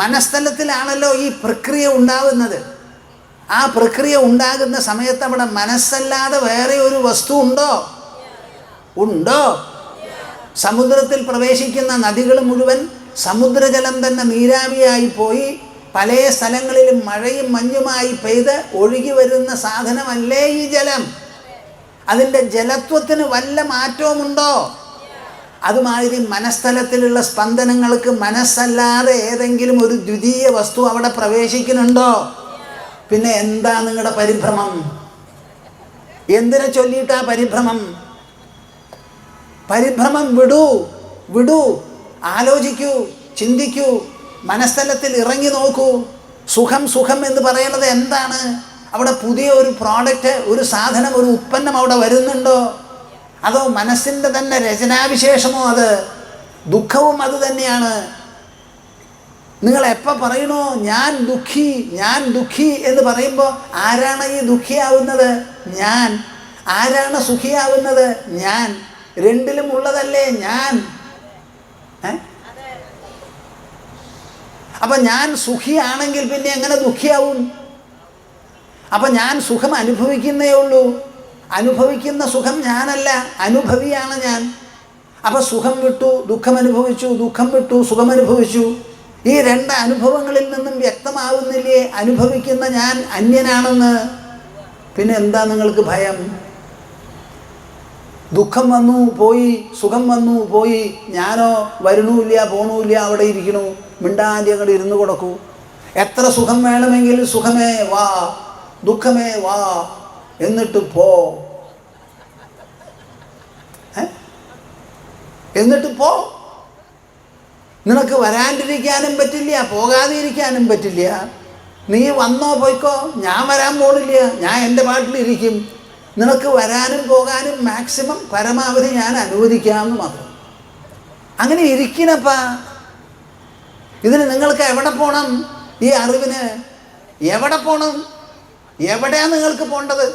മനസ്ഥലത്തിലാണല്ലോ ഈ പ്രക്രിയ ഉണ്ടാവുന്നത്. ആ പ്രക്രിയ ഉണ്ടാകുന്ന സമയത്ത് അവിടെ മനസ്സല്ലാതെ വേറെ ഒരു വസ്തു ഉണ്ടോ? സമുദ്രത്തിൽ പ്രവേശിക്കുന്ന നദികൾ മുഴുവൻ സമുദ്രജലം തന്നെ നീരാവിയായി പോയി പല സ്ഥലങ്ങളിലും മഴയും മഞ്ഞുമായി പെയ്ത് ഒഴുകി വരുന്ന സാധനമല്ലേ ഈ ജലം? അതിൻ്റെ ജലത്വത്തിന് വല്ല മാറ്റവുമുണ്ടോ? അതുമാതിരി മനസ്ഥലത്തിലുള്ള സ്പന്ദനങ്ങൾക്ക് മനസ്സല്ലാതെ ഏതെങ്കിലും ഒരു ദ്വിതീയ വസ്തു അവിടെ പ്രവേശിക്കുന്നുണ്ടോ? പിന്നെ എന്താ നിങ്ങളുടെ പരിഭ്രമം? എന്തിനെ ചൊല്ലിയിട്ടാ പരിഭ്രമം? പരിഭ്രമം വിടൂ, ആലോചിക്കൂ, ചിന്തിക്കൂ, മനസ്ഥലത്തിൽ ഇറങ്ങി നോക്കൂ. സുഖം എന്ന് പറയുന്നത് എന്താണ്? അവിടെ പുതിയ ഒരു പ്രോഡക്റ്റ്, ഒരു സാധനം, ഒരു ഉൽപ്പന്നം അവിടെ വരുന്നുണ്ടോ? അതോ മനസ്സിൻ്റെ തന്നെ രചനാവിശേഷമോ? അത് ദുഃഖവും അത് തന്നെയാണ്. നിങ്ങൾ എപ്പോൾ പറയണോ ഞാൻ ദുഃഖി എന്ന് പറയുമ്പോൾ ആരാണ് ഈ ദുഃഖിയാവുന്നത്? ഞാൻ. ആരാണ് സുഖിയാവുന്നത്? ഞാൻ. രണ്ടിലും ഉള്ളതല്ലേ ഞാൻ. അപ്പം ഞാൻ സുഖിയാണെങ്കിൽ പിന്നെ എങ്ങനെ ദുഃഖിയാവും? അപ്പം ഞാൻ സുഖം അനുഭവിക്കുന്നേ ഉള്ളൂ. അനുഭവിക്കുന്ന സുഖം ഞാനല്ല, അനുഭവിയാണ് ഞാൻ. അപ്പം സുഖം വിട്ടു ദുഃഖം അനുഭവിച്ചു, ദുഃഖം വിട്ടു സുഖം അനുഭവിച്ചു. ഈ രണ്ട് അനുഭവങ്ങളിൽ നിന്നും വ്യക്തമാവുന്നില്ലേ അനുഭവിക്കുന്ന ഞാൻ അന്യനാണെന്ന്? പിന്നെ എന്താ നിങ്ങൾക്ക് ഭയം? ദുഃഖം വന്നു പോയി, സുഖം വന്നു പോയി, ഞാനോ വരണൂല്ല പോണൂല്ല, അവിടെ ഇരിക്കണു, മിണ്ടാൻ്റെ അങ്ങോട്ട് ഇരുന്ന് കൊടുക്കൂ. എത്ര സുഖം വേണമെങ്കിൽ സുഖമേ വാ, ദുഃഖമേ വാ, എന്നിട്ട് പോ. എന്നിട്ട് പോ. നിനക്ക് വരാണ്ടിരിക്കാനും പറ്റില്ല, പോകാതിരിക്കാനും പറ്റില്ല. നീ വന്നോ പോയിക്കോ, ഞാൻ വരാൻ പോണില്ല, ഞാൻ എൻ്റെ പാട്ടിലിരിക്കും. നിനക്ക് വരാനും പോകാനും മാക്സിമം പരമാവധി ഞാൻ അനുവദിക്കാമെന്ന് മാത്രം. അങ്ങനെ ഇരിക്കണപ്പാ. ഇതിന് നിങ്ങൾക്ക് എവിടെ പോകണം? ഈ അറിവിന് എവിടെ പോകണം? എവിടെയാണ് നിങ്ങൾക്ക് പോകേണ്ടത്?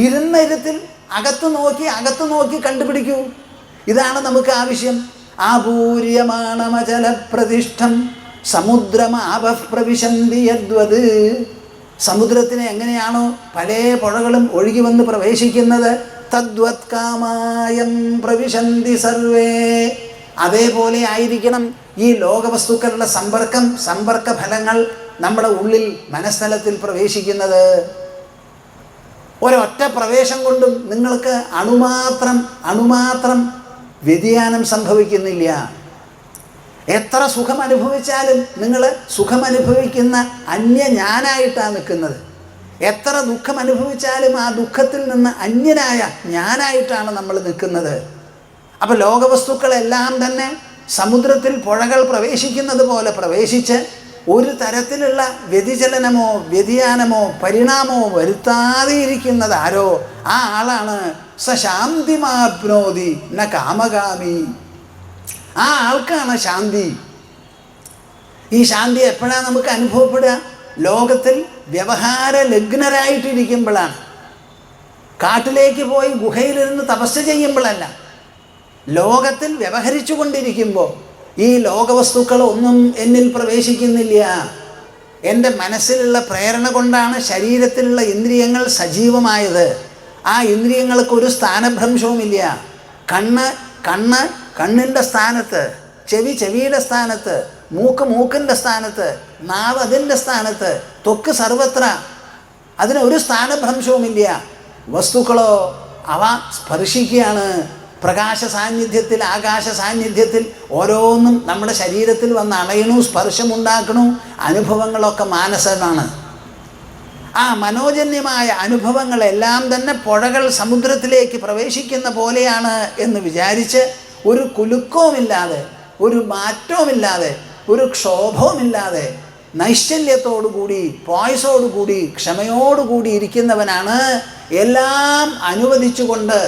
ഇരുന്ന ഇരുത്തിൽ അകത്ത് നോക്കി കണ്ടുപിടിക്കൂ. ഇതാണ് നമുക്ക് ആവശ്യം. ആപൂര്യമാണമചലപ്രതിഷ്ഠം സമുദ്രമാപഃ പ്രവിശന്തി യദ്വത്. സമുദ്രത്തിനെ എങ്ങനെയാണോ പല പുഴകളും ഒഴുകി വന്ന് പ്രവേശിക്കുന്നത്, തദ്വത് കാമായം പ്രവിശന്തി സർവേ, അതേപോലെ ആയിരിക്കണം ഈ ലോകവസ്തുക്കളുടെ സമ്പർക്ക ഫലങ്ങൾ നമ്മുടെ ഉള്ളിൽ മനസ്ഥലത്തിൽ പ്രവേശിക്കുന്നത്. ഒരൊറ്റ പ്രവേശം കൊണ്ടും നിങ്ങൾക്ക് അണുമാത്രം വ്യതിയാനം സംഭവിക്കുന്നില്ല. എത്ര സുഖം അനുഭവിച്ചാലും നിങ്ങൾ സുഖമനുഭവിക്കുന്ന ഞാനായിട്ടാണ് നിൽക്കുന്നത്. എത്ര ദുഃഖം അനുഭവിച്ചാലും ആ ദുഃഖത്തിൽ നിന്ന് അന്യനായ ഞാനായിട്ടാണ് നമ്മൾ നിൽക്കുന്നത്. അപ്പോൾ ലോകവസ്തുക്കളെല്ലാം തന്നെ സമുദ്രത്തിൽ പുഴകൾ പ്രവേശിക്കുന്നത് പോലെ പ്രവേശിച്ച് ഒരു തരത്തിലുള്ള വ്യതിചലനമോ വ്യതിയാനമോ പരിണാമമോ വരുത്താതെ ഇരിക്കുന്നത് ആരോ, ആ ആളാണ് സ ശാന്തിമാപ്നോതി ന കാമകാമി. ആ ആൾക്കാണ് ശാന്തി. ഈ ശാന്തി എപ്പോഴാണ് നമുക്ക് അനുഭവപ്പെടുക? ലോകത്തിൽ വ്യവഹാര ലഗ്നരായിട്ടിരിക്കുമ്പോഴാണ്. കാട്ടിലേക്ക് പോയി ഗുഹയിലിരുന്ന് തപസ് ചെയ്യുമ്പോഴല്ല, ലോകത്തിൽ വ്യവഹരിച്ചു കൊണ്ടിരിക്കുമ്പോൾ ഈ ലോകവസ്തുക്കളൊന്നും എന്നിൽ പ്രവേശിക്കുന്നില്ല. എൻ്റെ മനസ്സിലുള്ള പ്രേരണ കൊണ്ടാണ് ശരീരത്തിലുള്ള ഇന്ദ്രിയങ്ങൾ സജീവമായത്. ആ ഇന്ദ്രിയങ്ങൾക്കൊരു സ്ഥാനഭ്രംശവുമില്ല. കണ്ണിൻ്റെ സ്ഥാനത്ത്, ചെവിയുടെ സ്ഥാനത്ത്, മൂക്കിൻ്റെ സ്ഥാനത്ത്, നാവ് അതിൻ്റെ സ്ഥാനത്ത്, ത്വക്ക് സർവത്ര, അതിനൊരു സ്ഥാനഭ്രംശവുമില്ല. വസ്തുക്കളോ അവ സ്പർശിക്കുകയാണ്. പ്രകാശ സാന്നിധ്യത്തിൽ, ആകാശ സാന്നിധ്യത്തിൽ ഓരോന്നും നമ്മുടെ ശരീരത്തിൽ വന്ന് അണയണു, സ്പർശമുണ്ടാക്കണു. അനുഭവങ്ങളൊക്കെ മാനസമാണ്. ആ മനോജന്യമായ അനുഭവങ്ങളെല്ലാം തന്നെ പുഴകൾ സമുദ്രത്തിലേക്ക് പ്രവേശിക്കുന്ന പോലെയാണ് എന്ന് വിചാരിച്ച് ഒരു കുലുക്കവുമില്ലാതെ, ഒരു മാറ്റവുമില്ലാതെ, ഒരു ക്ഷോഭവുമില്ലാതെ നൈശ്ചല്യത്തോടുകൂടി, പോയസോടുകൂടി, ക്ഷമയോടുകൂടി ഇരിക്കുന്നവനാണ്. എല്ലാം അനുവദിച്ചുകൊണ്ട്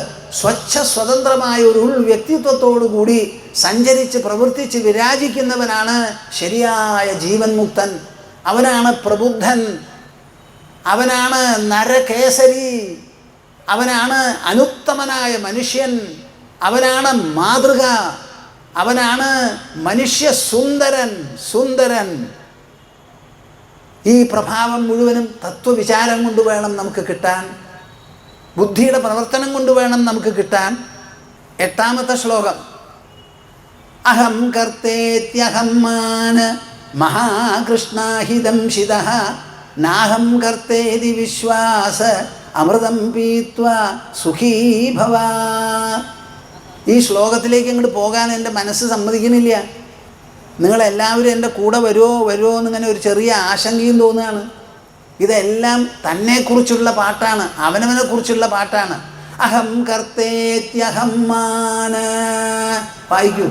സ്വതന്ത്രമായ ഒരു വ്യക്തിത്വത്തോടുകൂടി സഞ്ചരിച്ച് പ്രവർത്തിച്ച് വിരാജിക്കുന്നവനാണ് ശരിയായ ജീവൻ മുക്തൻ. അവനാണ് പ്രബുദ്ധൻ, അവനാണ് നരകേസരി, അവനാണ് അനുത്തമനായ മനുഷ്യൻ, അവനാണ് മാതൃക, അവനാണ് മനുഷ്യ സുന്ദരൻ. ഈ പ്രഭാവം മുഴുവനും തത്വവിചാരം കൊണ്ട് വേണം നമുക്ക് കിട്ടാൻ, ബുദ്ധിയുടെ പ്രവർത്തനം കൊണ്ട് വേണം നമുക്ക് കിട്ടാൻ. 8ാമത്തെ ശ്ലോകം. അഹം കർത്തേത്യഹം മാന മഹാകൃഷ്ണാഹിദംശിതഃ നാഹം കർത്തേതി വിശ്വാസ അമൃതം പീത്വാ സുഖീ ഭവ. ഈ ശ്ലോകത്തിലേക്ക് അങ്ങോട്ട് പോകാൻ എൻ്റെ മനസ്സ് സമ്മതിക്കുന്നില്ല. നിങ്ങളെല്ലാവരും എൻ്റെ കൂടെ വരുമോ എന്നിങ്ങനെ ഒരു ചെറിയ ആശങ്കയും തോന്നുകയാണ്. ഇതെല്ലാം തന്നെക്കുറിച്ചുള്ള പാട്ടാണ്, അവനവനെക്കുറിച്ചുള്ള പാട്ടാണ്. അഹം കർത്തേത്യഹം മാന. വായിക്കൂ.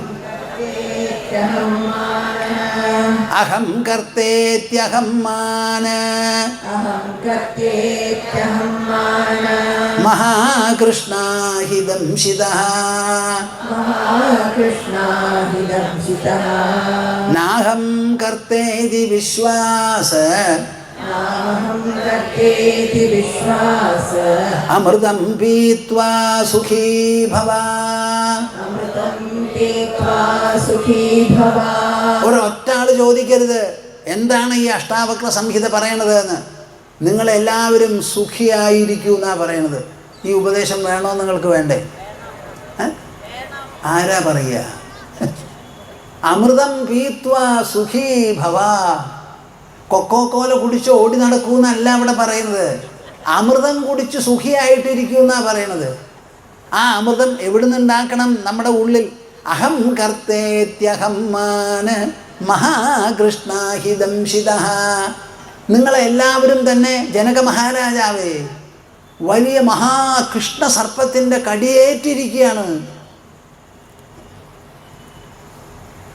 അഹം കർത്തേത്യഹം മാന മഹാകൃഷ്ണാഹിദംശിതഃ നാഹം കർത്തേതി വിശ്വാസ അമൃതം പീത്വാ സുഖീ ഭവ. ഒരൊറ്റാള് ചോദിക്കരുത് എന്താണ് ഈ അഷ്ടാവക്ര സംഹിത പറയണത് എന്ന്. നിങ്ങളെല്ലാവരും സുഖിയായിരിക്കൂ എന്നാ പറയണത്. ഈ ഉപദേശം വേണോ നിങ്ങൾക്ക്? വേണ്ടേ? ആരാ പറയുക? അമൃതം പീത്വാ സുഖീ ഭവ. കൊക്കോക്കോല കുടിച്ച് ഓടി നടക്കൂ എന്നല്ല അവിടെ പറയുന്നത്. അമൃതം കുടിച്ച് സുഖിയായിട്ടിരിക്കൂ എന്നാ പറയണത്. ആ അമൃതം എവിടുന്ന് ഉണ്ടാക്കണം? നമ്മുടെ ഉള്ളിൽ. അഹം കർത്തേത്യഹം മാന മഹാകൃഷ്ണാഹിദംശിതഃ. നിങ്ങളെല്ലാവരും തന്നെ ജനക മഹാരാജാവേ വലിയ മഹാകൃഷ്ണ സർപ്പത്തിൻ്റെ കടിയേറ്റിരിക്കുകയാണ്.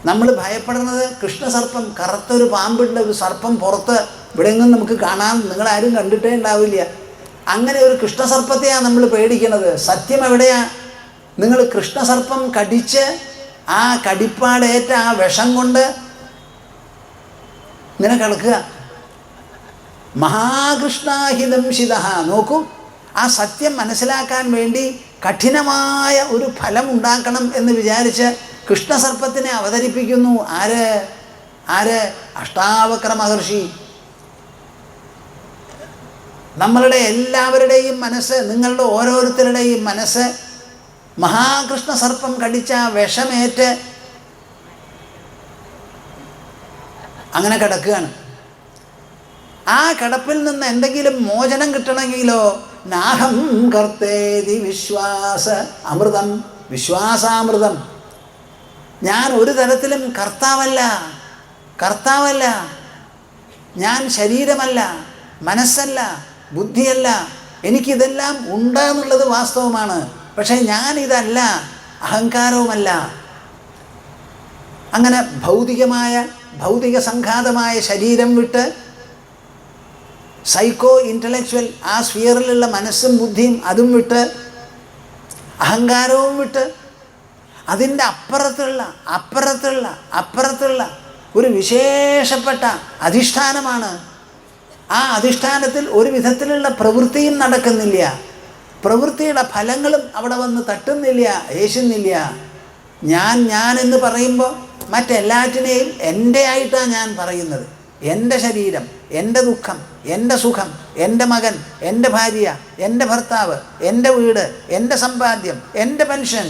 നമ്മൾ ഭയപ്പെടുന്നത് കൃഷ്ണസർപ്പം, കറുത്തൊരു പാമ്പുണ്ട്, ഒരു സർപ്പം പുറത്ത് ഇവിടെയെങ്കിലും നമുക്ക് കാണാൻ നിങ്ങളാരും കണ്ടിട്ടേ ഉണ്ടാവില്ല. അങ്ങനെ ഒരു കൃഷ്ണസർപ്പത്തെയാണ് നമ്മൾ പേടിക്കുന്നത്. സത്യം എവിടെയാ? നിങ്ങൾ കൃഷ്ണസർപ്പം കടിച്ച് ആ കടിപ്പാടേറ്റ ആ വിഷം കൊണ്ട് ഇങ്ങനെ കിടക്കുക. മഹാകൃഷ്ണാഹിദംശിതഃ. നോക്കൂ, ആ സത്യം മനസ്സിലാക്കാൻ വേണ്ടി കഠിനമായ ഒരു ഫലം ഉണ്ടാക്കണം എന്ന് വിചാരിച്ച് കൃഷ്ണസർപ്പത്തിനെ അവതരിപ്പിക്കുന്നു. ആര്? അഷ്ടാവക്ര മഹർഷി. നമ്മളുടെ എല്ലാവരുടെയും മനസ്സ്, നിങ്ങളുടെ ഓരോരുത്തരുടെയും മനസ്സ് മഹാകൃഷ്ണ സർപ്പം കടിച്ച വിഷമേറ്റ് അങ്ങനെ കിടക്കുകയാണ്. ആ കിടപ്പിൽ നിന്ന് എന്തെങ്കിലും മോചനം കിട്ടണമെങ്കിലോ നാഹം കർത്തേതി വിശ്വാസ അമൃതം, വിശ്വാസാമൃതം. ഞാൻ ഒരു തരത്തിലും കർത്താവല്ല. ഞാൻ ശരീരമല്ല, മനസ്സല്ല, ബുദ്ധിയല്ല. എനിക്കിതെല്ലാം ഉണ്ട് എന്നുള്ളത് വാസ്തവമാണ്. പക്ഷേ ഞാനിതല്ല, അഹങ്കാരവുമല്ല. അങ്ങനെ ഭൗതിക സംഘാതമായ ശരീരം വിട്ട് സൈക്കോ ഇൻ്റലക്ച്വൽ ആ സ്ഫിയറിലുള്ള മനസ്സും ബുദ്ധിയും അതും വിട്ട് അഹങ്കാരവും വിട്ട് അതിൻ്റെ അപ്പുറത്തുള്ള ഒരു വിശേഷപ്പെട്ട അധിഷ്ഠാനമാണ്. ആ അധിഷ്ഠാനത്തിൽ ഒരു വിധത്തിലുള്ള പ്രവൃത്തിയും നടക്കുന്നില്ല. പ്രവൃത്തിയുടെ ഫലങ്ങളും അവിടെ വന്ന് തട്ടുന്നില്ല, ഏശുന്നില്ല. ഞാൻ എന്ന് പറയുമ്പോൾ മറ്റെല്ലാറ്റിനെയും എൻ്റെ ആയിട്ടാണ് ഞാൻ പറയുന്നത്. എൻ്റെ ശരീരം, എൻ്റെ ദുഃഖം, എൻ്റെ സുഖം, എൻ്റെ മകൻ, എൻ്റെ ഭാര്യ, എൻ്റെ ഭർത്താവ്, എൻ്റെ വീട്, എൻ്റെ സമ്പാദ്യം, എൻ്റെ പെൻഷൻ.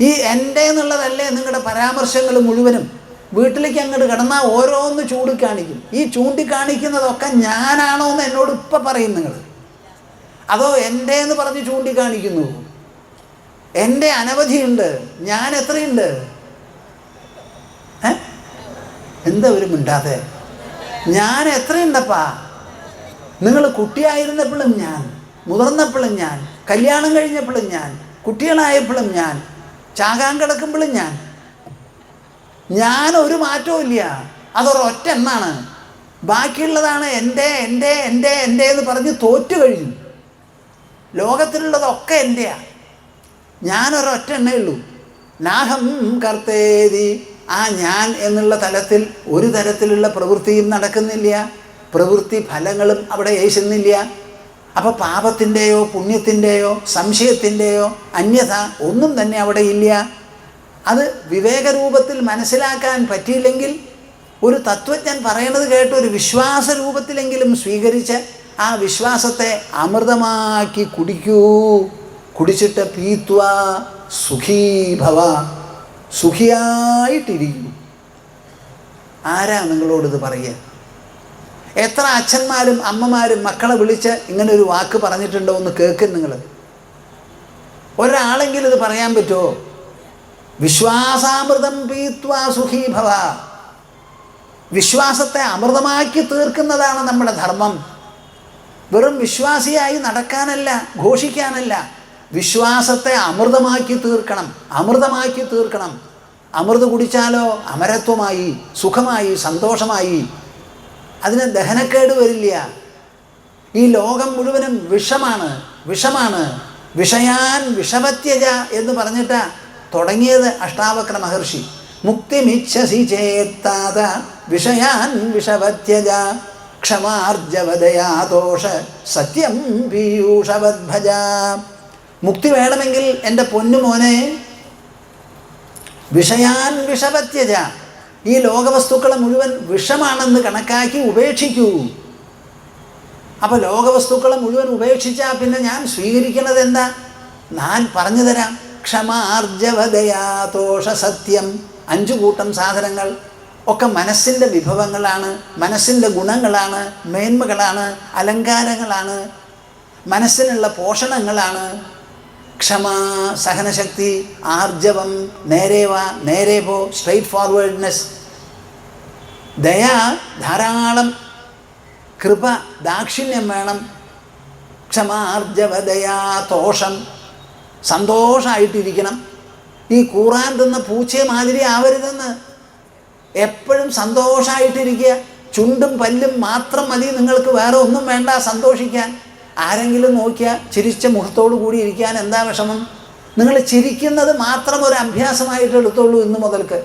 ഈ എൻ്റെ എന്നുള്ളതല്ലേ നിങ്ങളുടെ പരാമർശങ്ങൾ മുഴുവനും. വീട്ടിലേക്ക് അങ്ങോട്ട് കിടന്നാൽ ഓരോന്ന് ചൂണ്ടിക്കാണിക്കും. ഈ ചൂണ്ടിക്കാണിക്കുന്നതൊക്കെ ഞാനാണോ എന്ന് എന്നോട് ഇപ്പം പറയും നിങ്ങൾ. അതോ എൻ്റെ എന്ന് പറഞ്ഞ് ചൂണ്ടിക്കാണിക്കുന്നു? എൻ്റെ അനവധിയുണ്ട്, ഞാൻ എത്രയുണ്ട്? എന്താ ഒരു മിണ്ടാതെ? ഞാൻ എത്രയുണ്ടപ്പാ? നിങ്ങൾ കുട്ടിയായിരുന്നപ്പോഴും ഞാൻ, മുതിർന്നപ്പോഴും ഞാൻ, കല്യാണം കഴിഞ്ഞപ്പോഴും ഞാൻ, കുട്ടികളായപ്പോഴും ഞാൻ, ചാകാൻ കിടക്കുമ്പോഴും ഞാൻ ഒരു മാറ്റവും ഇല്ല. അതൊരൊറ്റ എണ്ണാണ്. ബാക്കിയുള്ളതാണ് എൻ്റെ എന്ന് പറഞ്ഞ് തോറ്റു കഴിഞ്ഞു. ലോകത്തിലുള്ളതൊക്കെ എൻ്റെയാ. ഞാനൊരൊറ്റ എണ്ണേ ഉള്ളൂ. നാഹം കർത്തേതി. ആ ഞാൻ എന്നുള്ള തലത്തിൽ ഒരു തരത്തിലുള്ള പ്രവൃത്തിയും നടക്കുന്നില്ല, പ്രവൃത്തി ഫലങ്ങളും അവിടെ ഏശുന്നില്ല. അപ്പോൾ പാപത്തിൻ്റെയോ പുണ്യത്തിൻ്റെയോ സംശയത്തിൻ്റെയോ അന്യഥ ഒന്നും തന്നെ അവിടെ ഇല്ല. അത് വിവേകരൂപത്തിൽ മനസ്സിലാക്കാൻ പറ്റിയില്ലെങ്കിൽ ഒരു തത്വജ്ഞൻ പറയണത് കേട്ട് ഒരു വിശ്വാസ രൂപത്തിലെങ്കിലും സ്വീകരിച്ച് ആ വിശ്വാസത്തെ അമൃതമാക്കി കുടിക്കൂ. കുടിച്ചിട്ട് പീത്വ സുഖീഭവ, സുഖിയായിട്ടിരിക്കൂ. ആരാ നിങ്ങളോടിത് പറയുക? എത്ര അച്ഛന്മാരും അമ്മമാരും മക്കളെ വിളിച്ച് ഇങ്ങനെ ഒരു വാക്ക് പറഞ്ഞിട്ടുണ്ടോ എന്ന് കേൾക്കും നിങ്ങൾ. ഒരാളെങ്കിലും ഇത് പറയാൻ പറ്റുമോ? വിശ്വാസാമൃതം പീത്വാ സുഖീഭവ. വിശ്വാസത്തെ അമൃതമാക്കി തീർക്കുന്നതാണ് നമ്മുടെ ധർമ്മം. വെറും വിശ്വാസിയായി നടക്കാനല്ല, ഘോഷിക്കാനല്ല. വിശ്വാസത്തെ അമൃതമാക്കി തീർക്കണം. അമൃത് കുടിച്ചാലോ അമരത്വമായി, സുഖമായി, സന്തോഷമായി. അതിന് ദഹനക്കേട് വരില്ല. ഈ ലോകം മുഴുവനും വിഷമാണ്. വിഷയാൻ വിഷവത്യജ എന്ന് പറഞ്ഞിട്ട് തുടങ്ങിയത് അഷ്ടാവക്ര മഹർഷി. മുക്തിമിച്ഛസി ചേത്താത വിഷയാൻ വിഷവത്യജ ക്ഷമാർജവദയാദോഷ സത്യം പീയൂഷവദ്ഭജ. മുക്തി വേണമെങ്കിൽ എൻ്റെ പൊന്നുമോനെ വിഷയാൻ വിഷവത്യജ. ഈ ലോകവസ്തുക്കളെ മുഴുവൻ വിഷമാണെന്ന് കണക്കാക്കി ഉപേക്ഷിക്കൂ. അപ്പോൾ ലോകവസ്തുക്കളെ മുഴുവൻ ഉപേക്ഷിച്ചാൽ പിന്നെ ഞാൻ സ്വീകരിക്കുന്നത് എന്താ? ഞാൻ പറഞ്ഞു തരാം. ക്ഷമാർജവദയാദോഷ സത്യം. 5 കൂട്ടം സാധനങ്ങൾ ഒക്കെ മനസ്സിൻ്റെ വിഭവങ്ങളാണ്, മനസ്സിൻ്റെ ഗുണങ്ങളാണ്, മേന്മകളാണ്, അലങ്കാരങ്ങളാണ്, മനസ്സിനുള്ള പോഷണങ്ങളാണ്. ക്ഷമ, സഹനശക്തി, ആർജവം, നേരെ പോ, സ്ട്രെയിറ്റ് ഫോർവേഡ്നെസ്, ദയ, ധാരാളം കൃപ, ദാക്ഷിണ്യം വേണം. ക്ഷമാർജവദയാ തോഷം, സന്തോഷമായിട്ടിരിക്കണം. ഈ കൂറാൻ തിന്ന പൂച്ചയെ മാതിരി ആവരുതെന്ന്. എപ്പോഴും സന്തോഷമായിട്ടിരിക്കുക. ചുണ്ടും പല്ലും മാത്രം മതി നിങ്ങൾക്ക്, വേറെ ഒന്നും വേണ്ട സന്തോഷിക്കാൻ. ആരെങ്കിലും നോക്കിയാൽ ചിരിച്ച മുഖത്തോടു കൂടി ഇരിക്കാൻ എന്താ വിഷമം? നിങ്ങൾ ചിരിക്കുന്നത് മാത്രം ഒരു അഭ്യാസമായിട്ട് എടുത്തോളൂ ഇന്ന് മുതൽക്ക്.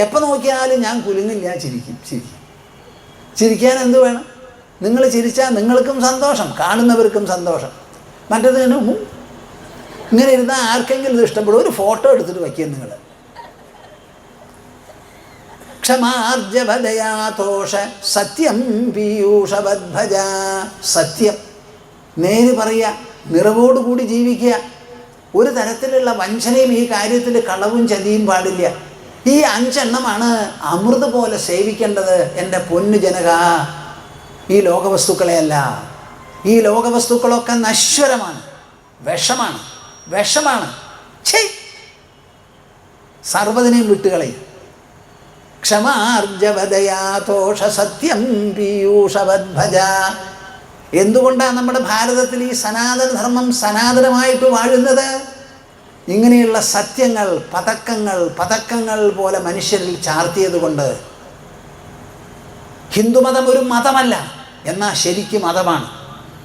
എപ്പോൾ നോക്കിയാലും ഞാൻ കുലുങ്ങില്ല, ചിരിക്കും. ചിരിക്കാൻ എന്ത് വേണം? നിങ്ങൾ ചിരിച്ചാൽ നിങ്ങൾക്കും സന്തോഷം, കാണുന്നവർക്കും സന്തോഷം. മറ്റേത് ഇങ്ങനെ ഇരുന്നാൽ ആർക്കെങ്കിലും ഇത് ഇഷ്ടപ്പെടും. ഒരു ഫോട്ടോ എടുത്തിട്ട് വയ്ക്കുക നിങ്ങൾ. ക്ഷമാർജവദയാതോഷ സത്യം പീയൂഷവദ്ഭജ. സത്യം, നേര് പറയുക, നിറവോടുകൂടി ജീവിക്കുക. ഒരു തരത്തിലുള്ള വഞ്ചനയും ഈ കാര്യത്തിൽ കളവും ചതിയും പാടില്ല. ഈ 5 എണ്ണമാണ് അമൃത് പോലെ സേവിക്കേണ്ടത് എൻ്റെ പൊന്നു ജനക. ഈ ലോകവസ്തുക്കളെയല്ല. ഈ ലോകവസ്തുക്കളൊക്കെ നശ്വരമാണ്, വിഷമാണ്, വിഷമാണ്. സർവ്വതിനെയും വിട്ടുകളയും. ക്ഷമാർജവദയാതോഷ സത്യം പീയൂഷവദ്ഭജ. എന്തുകൊണ്ടാണ് നമ്മുടെ ഭാരതത്തിൽ ഈ സനാതനധർമ്മം സനാതനമായിട്ട് വാഴുന്നത്? ഇങ്ങനെയുള്ള സത്യങ്ങൾ പതക്കങ്ങൾ പോലെ മനുഷ്യരിൽ ചാർത്തിയത് കൊണ്ട്. ഹിന്ദുമതം ഒരു മതമല്ല, എന്നാൽ ശരിക്കും മതമാണ്.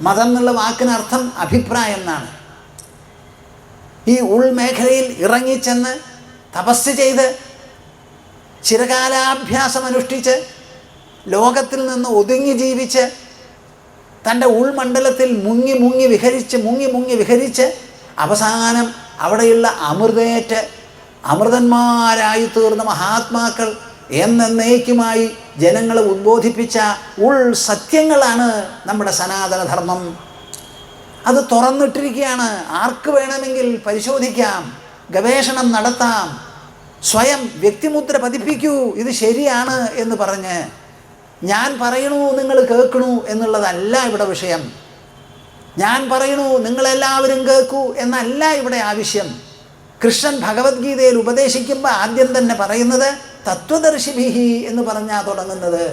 മതം എന്നുള്ള വാക്കിനർത്ഥം അഭിപ്രായം എന്നാണ്. ഈ ഉൾമേഖലയിൽ ഇറങ്ങിച്ചെന്ന് തപസ് ചെയ്ത് ചിരകാലാഭ്യാസം അനുഷ്ഠിച്ച് ലോകത്തിൽ നിന്ന് ഒതുങ്ങി ജീവിച്ച് തൻ്റെ ഉൾമണ്ഡലത്തിൽ മുങ്ങി വിഹരിച്ച് അവസാനം അവിടെയുള്ള അമൃതേറ്റ് അമൃതന്മാരായി തീർന്ന മഹാത്മാക്കൾ എന്നേക്കുമായി ജനങ്ങളെ ഉദ്ബോധിപ്പിച്ച ഉൾ സത്യങ്ങളാണ് നമ്മുടെ സനാതനധർമ്മം. അത് തുറന്നിട്ടിരിക്കുകയാണ്. ആർക്ക് വേണമെങ്കിൽ പരിശോധിക്കാം, ഗവേഷണം നടത്താം, സ്വയം വ്യക്തിമുദ്ര പതിപ്പിക്കൂ. ഇത് ശരിയാണ് എന്ന് പറഞ്ഞ് ഞാൻ പറയണു നിങ്ങൾ കേൾക്കണു എന്നുള്ളതല്ല ഇവിടെ വിഷയം. ഞാൻ പറയണു നിങ്ങളെല്ലാവരും കേൾക്കൂ എന്നല്ല ഇവിടെ ആവശ്യം. കൃഷ്ണൻ ഭഗവത്ഗീതയിൽ ഉപദേശിക്കുമ്പോൾ ആദ്യം തന്നെ പറയുന്നത് തത്വദർശിഭിഹി എന്ന് പറഞ്ഞാൽ തുടങ്ങുന്നത്.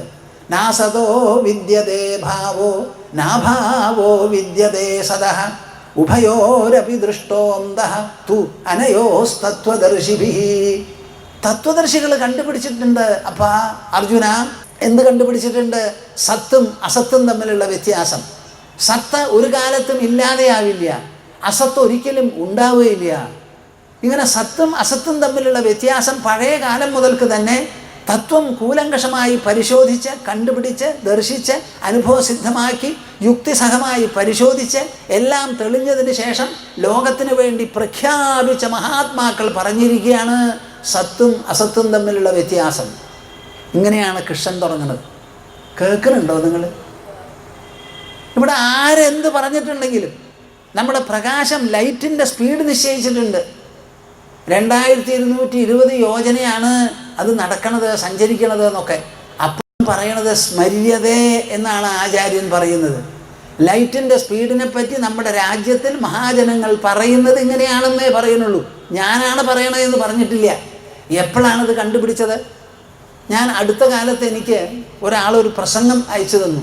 നാസതോ വിദ്യതേ ഭാവോ നാഭാവോ വിദ്യതേ സദഃ ഉഭയോരപി ദൃഷ്ടോന്തഃ തു അനയോസ്തത്വദർശിഭിഹി. തത്വദർശികൾ കണ്ടുപിടിച്ചിട്ടുണ്ട്. അപ്പാ അർജുന, എന്ത് കണ്ടുപിടിച്ചിട്ടുണ്ട്? സത്തും അസത്തും തമ്മിലുള്ള വ്യത്യാസം. സത്ത് ഒരു കാലത്തും ഇല്ലാതെയാവില്ല, അസത്ത് ഒരിക്കലും ഉണ്ടാവുകയില്ല. ഇങ്ങനെ സത്തും അസത്തും തമ്മിലുള്ള വ്യത്യാസം പഴയ കാലം മുതൽക്ക് തന്നെ തത്വം കൂലങ്കഷമായി പരിശോധിച്ച് കണ്ടുപിടിച്ച് ദർശിച്ച് അനുഭവസിദ്ധമാക്കി യുക്തിസഹമായി പരിശോധിച്ച് എല്ലാം തെളിഞ്ഞതിന് ശേഷം ലോകത്തിന് വേണ്ടി പ്രഖ്യാപിച്ച മഹാത്മാക്കൾ പറഞ്ഞിരിക്കുകയാണ് സത്തും അസത്തും തമ്മിലുള്ള വ്യത്യാസം. ഇങ്ങനെയാണ് കൃഷ്ണൻ തുടങ്ങുന്നത്. കേൾക്കുന്നുണ്ടോ നിങ്ങൾ? ഇവിടെ ആരെന്ത് പറഞ്ഞിട്ടുണ്ടെങ്കിലും നമ്മുടെ പ്രകാശം ലൈറ്റിൻ്റെ സ്പീഡ് നിശ്ചയിച്ചിട്ടുണ്ട്. 2220 യോജനയാണ് അത് നടക്കണത്, സഞ്ചരിക്കണത് എന്നൊക്കെ. അപ്പം പറയണത് സ്മര്യതേ എന്നാണ് ആചാര്യൻ പറയുന്നത്. ലൈറ്റിൻ്റെ സ്പീഡിനെ പറ്റി നമ്മുടെ രാജ്യത്തിൽ മഹാജനങ്ങൾ പറയുന്നത് ഇങ്ങനെയാണെന്നേ പറയുന്നുള്ളൂ. ഞാനാണ് പറയണതെന്ന് പറഞ്ഞിട്ടില്ല. എപ്പോഴാണിത് കണ്ടുപിടിച്ചത്? ഞാൻ അടുത്ത കാലത്ത് എനിക്ക് ഒരാളൊരു പ്രസംഗം അയച്ചു തന്നു.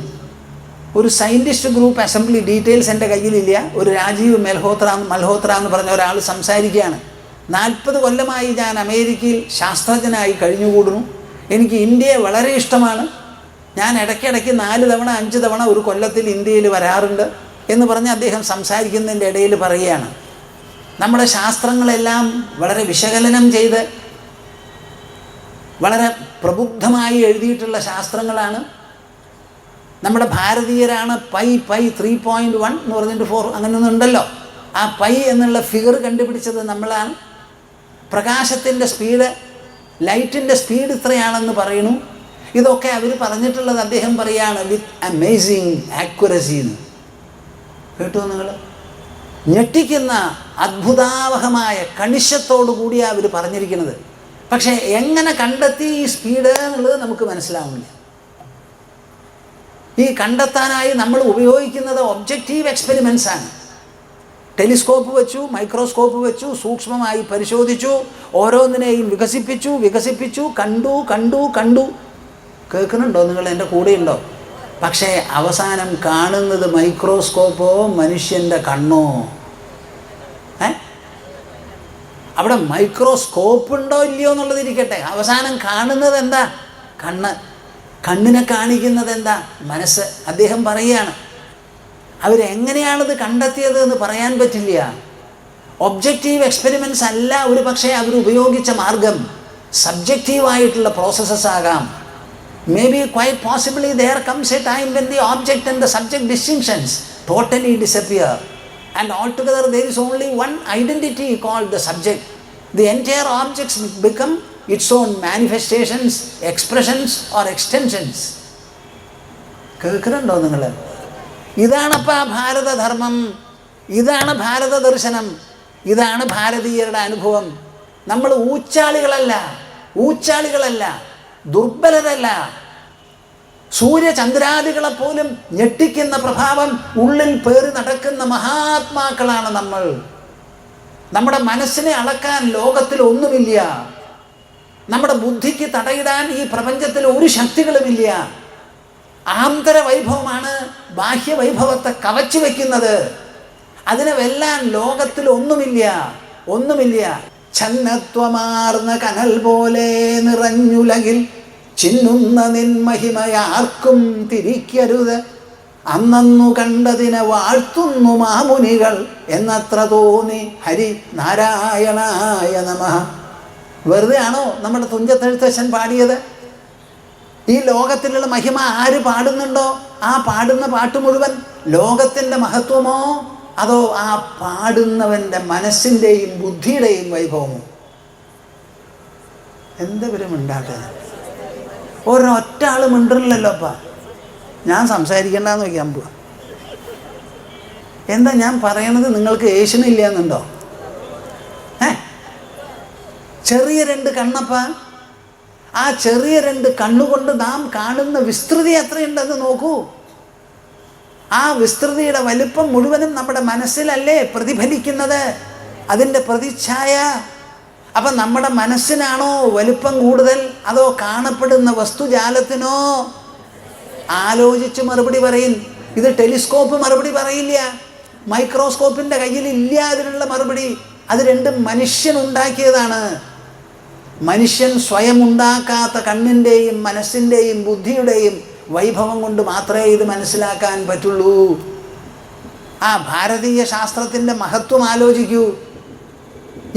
ഒരു സയൻറ്റിസ്റ്റ് ഗ്രൂപ്പ് അസംബ്ലി, ഡീറ്റെയിൽസ് എൻ്റെ കയ്യിലില്ല. ഒരു രാജീവ് മൽഹോത്ര എന്ന് പറഞ്ഞ ഒരാൾ സംസാരിക്കുകയാണ്. 40 കൊല്ലമായി ഞാൻ അമേരിക്കയിൽ ശാസ്ത്രജ്ഞനായി കഴിഞ്ഞുകൂടുന്നു. എനിക്ക് ഇന്ത്യയെ വളരെ ഇഷ്ടമാണ്. ഞാൻ ഇടയ്ക്കിടയ്ക്ക് 4 തവണ 5 തവണ ഒരു കൊല്ലത്തിൽ ഇന്ത്യയിൽ വരാറുണ്ട് എന്ന് പറഞ്ഞ് അദ്ദേഹം സംസാരിക്കുന്നതിൻ്റെ ഇടയിൽ പറയുകയാണ്, നമ്മുടെ ശാസ്ത്രങ്ങളെല്ലാം വളരെ വിശകലനം ചെയ്ത് വളരെ പ്രബുദ്ധമായി എഴുതിയിട്ടുള്ള ശാസ്ത്രങ്ങളാണ്. നമ്മുടെ ഭാരതീയരാണ് പൈ 3.1 എന്ന് പറഞ്ഞിട്ട് 4 അങ്ങനെയൊന്നുണ്ടല്ലോ. ആ പൈ എന്നുള്ള ഫിഗർ കണ്ടുപിടിച്ചത് നമ്മളാണ്. പ്രകാശത്തിൻ്റെ സ്പീഡ്, ലൈറ്റിൻ്റെ സ്പീഡ് ഇത്രയാണെന്ന് പറയുന്നു. ഇതൊക്കെ അവർ പറഞ്ഞിട്ടുള്ളത് അദ്ദേഹം പറയുകയാണ് വിത്ത് അമേസിങ് ആക്യുറസി എന്ന്. കേട്ടോ നിങ്ങൾ? ഞെട്ടിക്കുന്ന അത്ഭുതാവഹമായ കണിശത്തോടു കൂടിയാണ് അവർ പറഞ്ഞിരിക്കുന്നത്. പക്ഷേ എങ്ങനെ കണ്ടെത്തി ഈ സ്പീഡ് എന്നുള്ളത് നമുക്ക് മനസ്സിലാവില്ല. ഈ കണ്ടെത്താനായി നമ്മൾ ഉപയോഗിക്കുന്നത് ഒബ്ജക്റ്റീവ് എക്സ്പെരിമെൻറ്റ്സ് ആണ്. ടെലിസ്കോപ്പ് വെച്ചു, മൈക്രോസ്കോപ്പ് വെച്ചു, സൂക്ഷ്മമായി പരിശോധിച്ചു, ഓരോന്നിനെയും വികസിപ്പിച്ചു, കണ്ടു. കേൾക്കുന്നുണ്ടോ നിങ്ങൾ? എൻ്റെ കൂടെയുണ്ടോ? പക്ഷേ അവസാനം കാണുന്നത് മൈക്രോസ്കോപ്പോ മനുഷ്യൻ്റെ കണ്ണോ? അവിടെ മൈക്രോസ്കോപ്പ് ഉണ്ടോ ഇല്ലയോ എന്നുള്ളതിരിക്കട്ടെ, അവസാനം കാണുന്നത് എന്താ? കണ്ണിനെ കാണിക്കുന്നത് എന്താ? മനസ്സ്. അദ്ദേഹം പറയുകയാണ് അവരെങ്ങനെയാണത് കണ്ടെത്തിയത് എന്ന് പറയാൻ പറ്റില്ല. ഒബ്ജക്റ്റീവ് എക്സ്പെരിമെൻറ്റ്സ് അല്ല ഒരു പക്ഷേ അവരുപയോഗിച്ച മാർഗം, സബ്ജക്റ്റീവായിട്ടുള്ള പ്രോസസ്സസ് ആകാം. Maybe quite possibly there comes a time when the object and the subject distinctions totally disappear. And altogether there is only one identity called the subject. The entire objects become its own manifestations, expressions or extensions. കേൾക്കുന്നുണ്ടോ നിങ്ങൾ? ഇതാണപ്പാ ഭാരതധർമ്മം, ഇതാണ് ഭാരത ദർശനം, ഇതാണ് ഭാരതീയരുടെ അനുഭവം. നമ്മൾ ഊച്ചാളികളല്ല, ദുർബലരല്ല. സൂര്യചന്ദ്രാദികളെപ്പോലും ഞെട്ടിക്കുന്ന പ്രഭാവം ഉള്ളിൽ പേറി നടക്കുന്ന മഹാത്മാക്കളാണ് നമ്മൾ. നമ്മുടെ മനസ്സിനെ അളക്കാൻ ലോകത്തിൽ ഒന്നുമില്ല. നമ്മുടെ ബുദ്ധിക്ക് തടയിടാൻ ഈ പ്രപഞ്ചത്തിൽ ഒരു ശക്തികളുമില്ല. ആന്തര വൈഭവമാണ് ബാഹ്യവൈഭവത്തെ കവച്ചു വയ്ക്കുന്നത്. അതിനെ വെല്ലാൻ ലോകത്തിൽ ഒന്നുമില്ല. ഛന്നത്വമാർന്ന കനൽ പോലെ നിറഞ്ഞുലകിൽ ചിന്നുന്ന നിൻമഹിമയാർക്കും തിരിക്കരുത്. അന്നു കണ്ടതിനെ വാഴ്ത്തുന്നു മാമുനികൾ എന്നത്ര തോന്നി ഹരി നാരായണായ നമഃ. വെറുതെ ആണോ നമ്മുടെ തുഞ്ചത്തെഴുത്തച്ഛൻ പാടിയത്? ഈ ലോകത്തിലുള്ള മഹിമ ആര് പാടുന്നുണ്ടോ ആ പാടുന്ന പാട്ട് മുഴുവൻ ലോകത്തിൻ്റെ മഹത്വമോ അതോ ആ പാടുന്നവൻ്റെ മനസ്സിൻ്റെയും ബുദ്ധിയുടെയും വൈഭവമോ? എന്തെങ്കിലും ഉണ്ടാക്കുന്നത് ഒരൊറ്റ ആൾ മിണ്ടില്ലല്ലോ. അപ്പം ഞാൻ സംസാരിക്കേണ്ടെന്ന് വയ്ക്കാൻ പോവാ. എന്താ ഞാൻ പറയണത് നിങ്ങൾക്ക് ഏഷ്യനില്ല എന്നുണ്ടോ? ചെറിയ രണ്ട് കണ്ണപ്പ, ആ ചെറിയ രണ്ട് കണ്ണുകൊണ്ട് നാം കാണുന്ന വിസ്തൃതി എത്രയുണ്ടെന്ന് നോക്കൂ. ആ വിസ്തൃതിയുടെ വലിപ്പം മുഴുവനും നമ്മുടെ മനസ്സിലല്ലേ പ്രതിഫലിക്കുന്നത്, അതിൻ്റെ പ്രതിച്ഛായ. അപ്പം നമ്മുടെ മനസ്സിനാണോ വലിപ്പം കൂടുതൽ അതോ കാണപ്പെടുന്ന വസ്തുജാലത്തിനോ? ആലോചിച്ച് മറുപടി പറയും. ഇത് ടെലിസ്കോപ്പ് മറുപടി പറയില്ല, മൈക്രോസ്കോപ്പിൻ്റെ കയ്യിലില്ല അതിനുള്ള മറുപടി. അത് രണ്ടും മനുഷ്യൻ ഉണ്ടാക്കിയതാണ്. മനുഷ്യൻ സ്വയം ഉണ്ടാക്കാത്ത കണ്ണിൻ്റെയും മനസ്സിൻ്റെയും ബുദ്ധിയുടെയും വൈഭവം കൊണ്ട് മാത്രമേ ഇത് മനസ്സിലാക്കാൻ പറ്റുള്ളൂ. ആ ഭാരതീയ ശാസ്ത്രത്തിൻ്റെ മഹത്വം ആലോചിക്കൂ.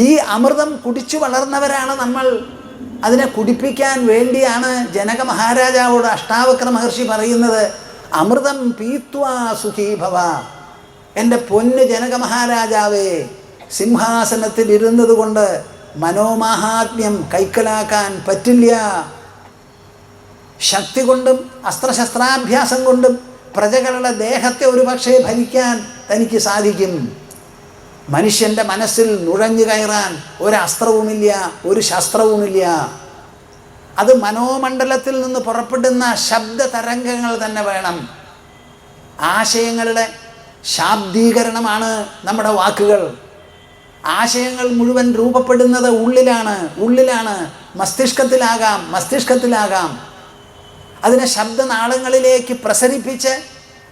ഈ അമൃതം കുടിച്ചു വളർന്നവരാണ് നമ്മൾ. അതിനെ കുടിപ്പിക്കാൻ വേണ്ടിയാണ് ജനക മഹാരാജാവോട് അഷ്ടാവക്ര മഹർഷി പറയുന്നത്, അമൃതം പീത്വാ സുഖീ ഭവ. എൻ്റെ പൊന്ന് ജനക മഹാരാജാവേ, സിംഹാസനത്തിൽ ഇരുന്നത് കൊണ്ട് മനോമാഹാത്മ്യം കൈക്കലാക്കാൻ പറ്റില്ല. ശക്തി കൊണ്ടും അസ്ത്രശസ്ത്രാഭ്യാസം കൊണ്ടും പ്രജകളുടെ ദേഹത്തെ ഒരു പക്ഷേ ഭരിക്കാൻ തനിക്ക് സാധിക്കും. മനുഷ്യൻ്റെ മനസ്സിൽ നുഴഞ്ഞു കയറാൻ ഒരസ്ത്രവുമില്ല, ഒരു ശസ്ത്രവുമില്ല. അത് മനോമണ്ഡലത്തിൽ നിന്ന് പുറപ്പെടുന്ന ശബ്ദ തരംഗങ്ങൾ തന്നെ വേണം. ആശയങ്ങളുടെ ശാബ്ദീകരണമാണ് നമ്മുടെ വാക്കുകൾ. ആശയങ്ങൾ മുഴുവൻ രൂപപ്പെടുന്നത് ഉള്ളിലാണ്. മസ്തിഷ്കത്തിലാകാം. അതിനെ ശബ്ദനാളങ്ങളിലേക്ക് പ്രസരിപ്പിച്ച്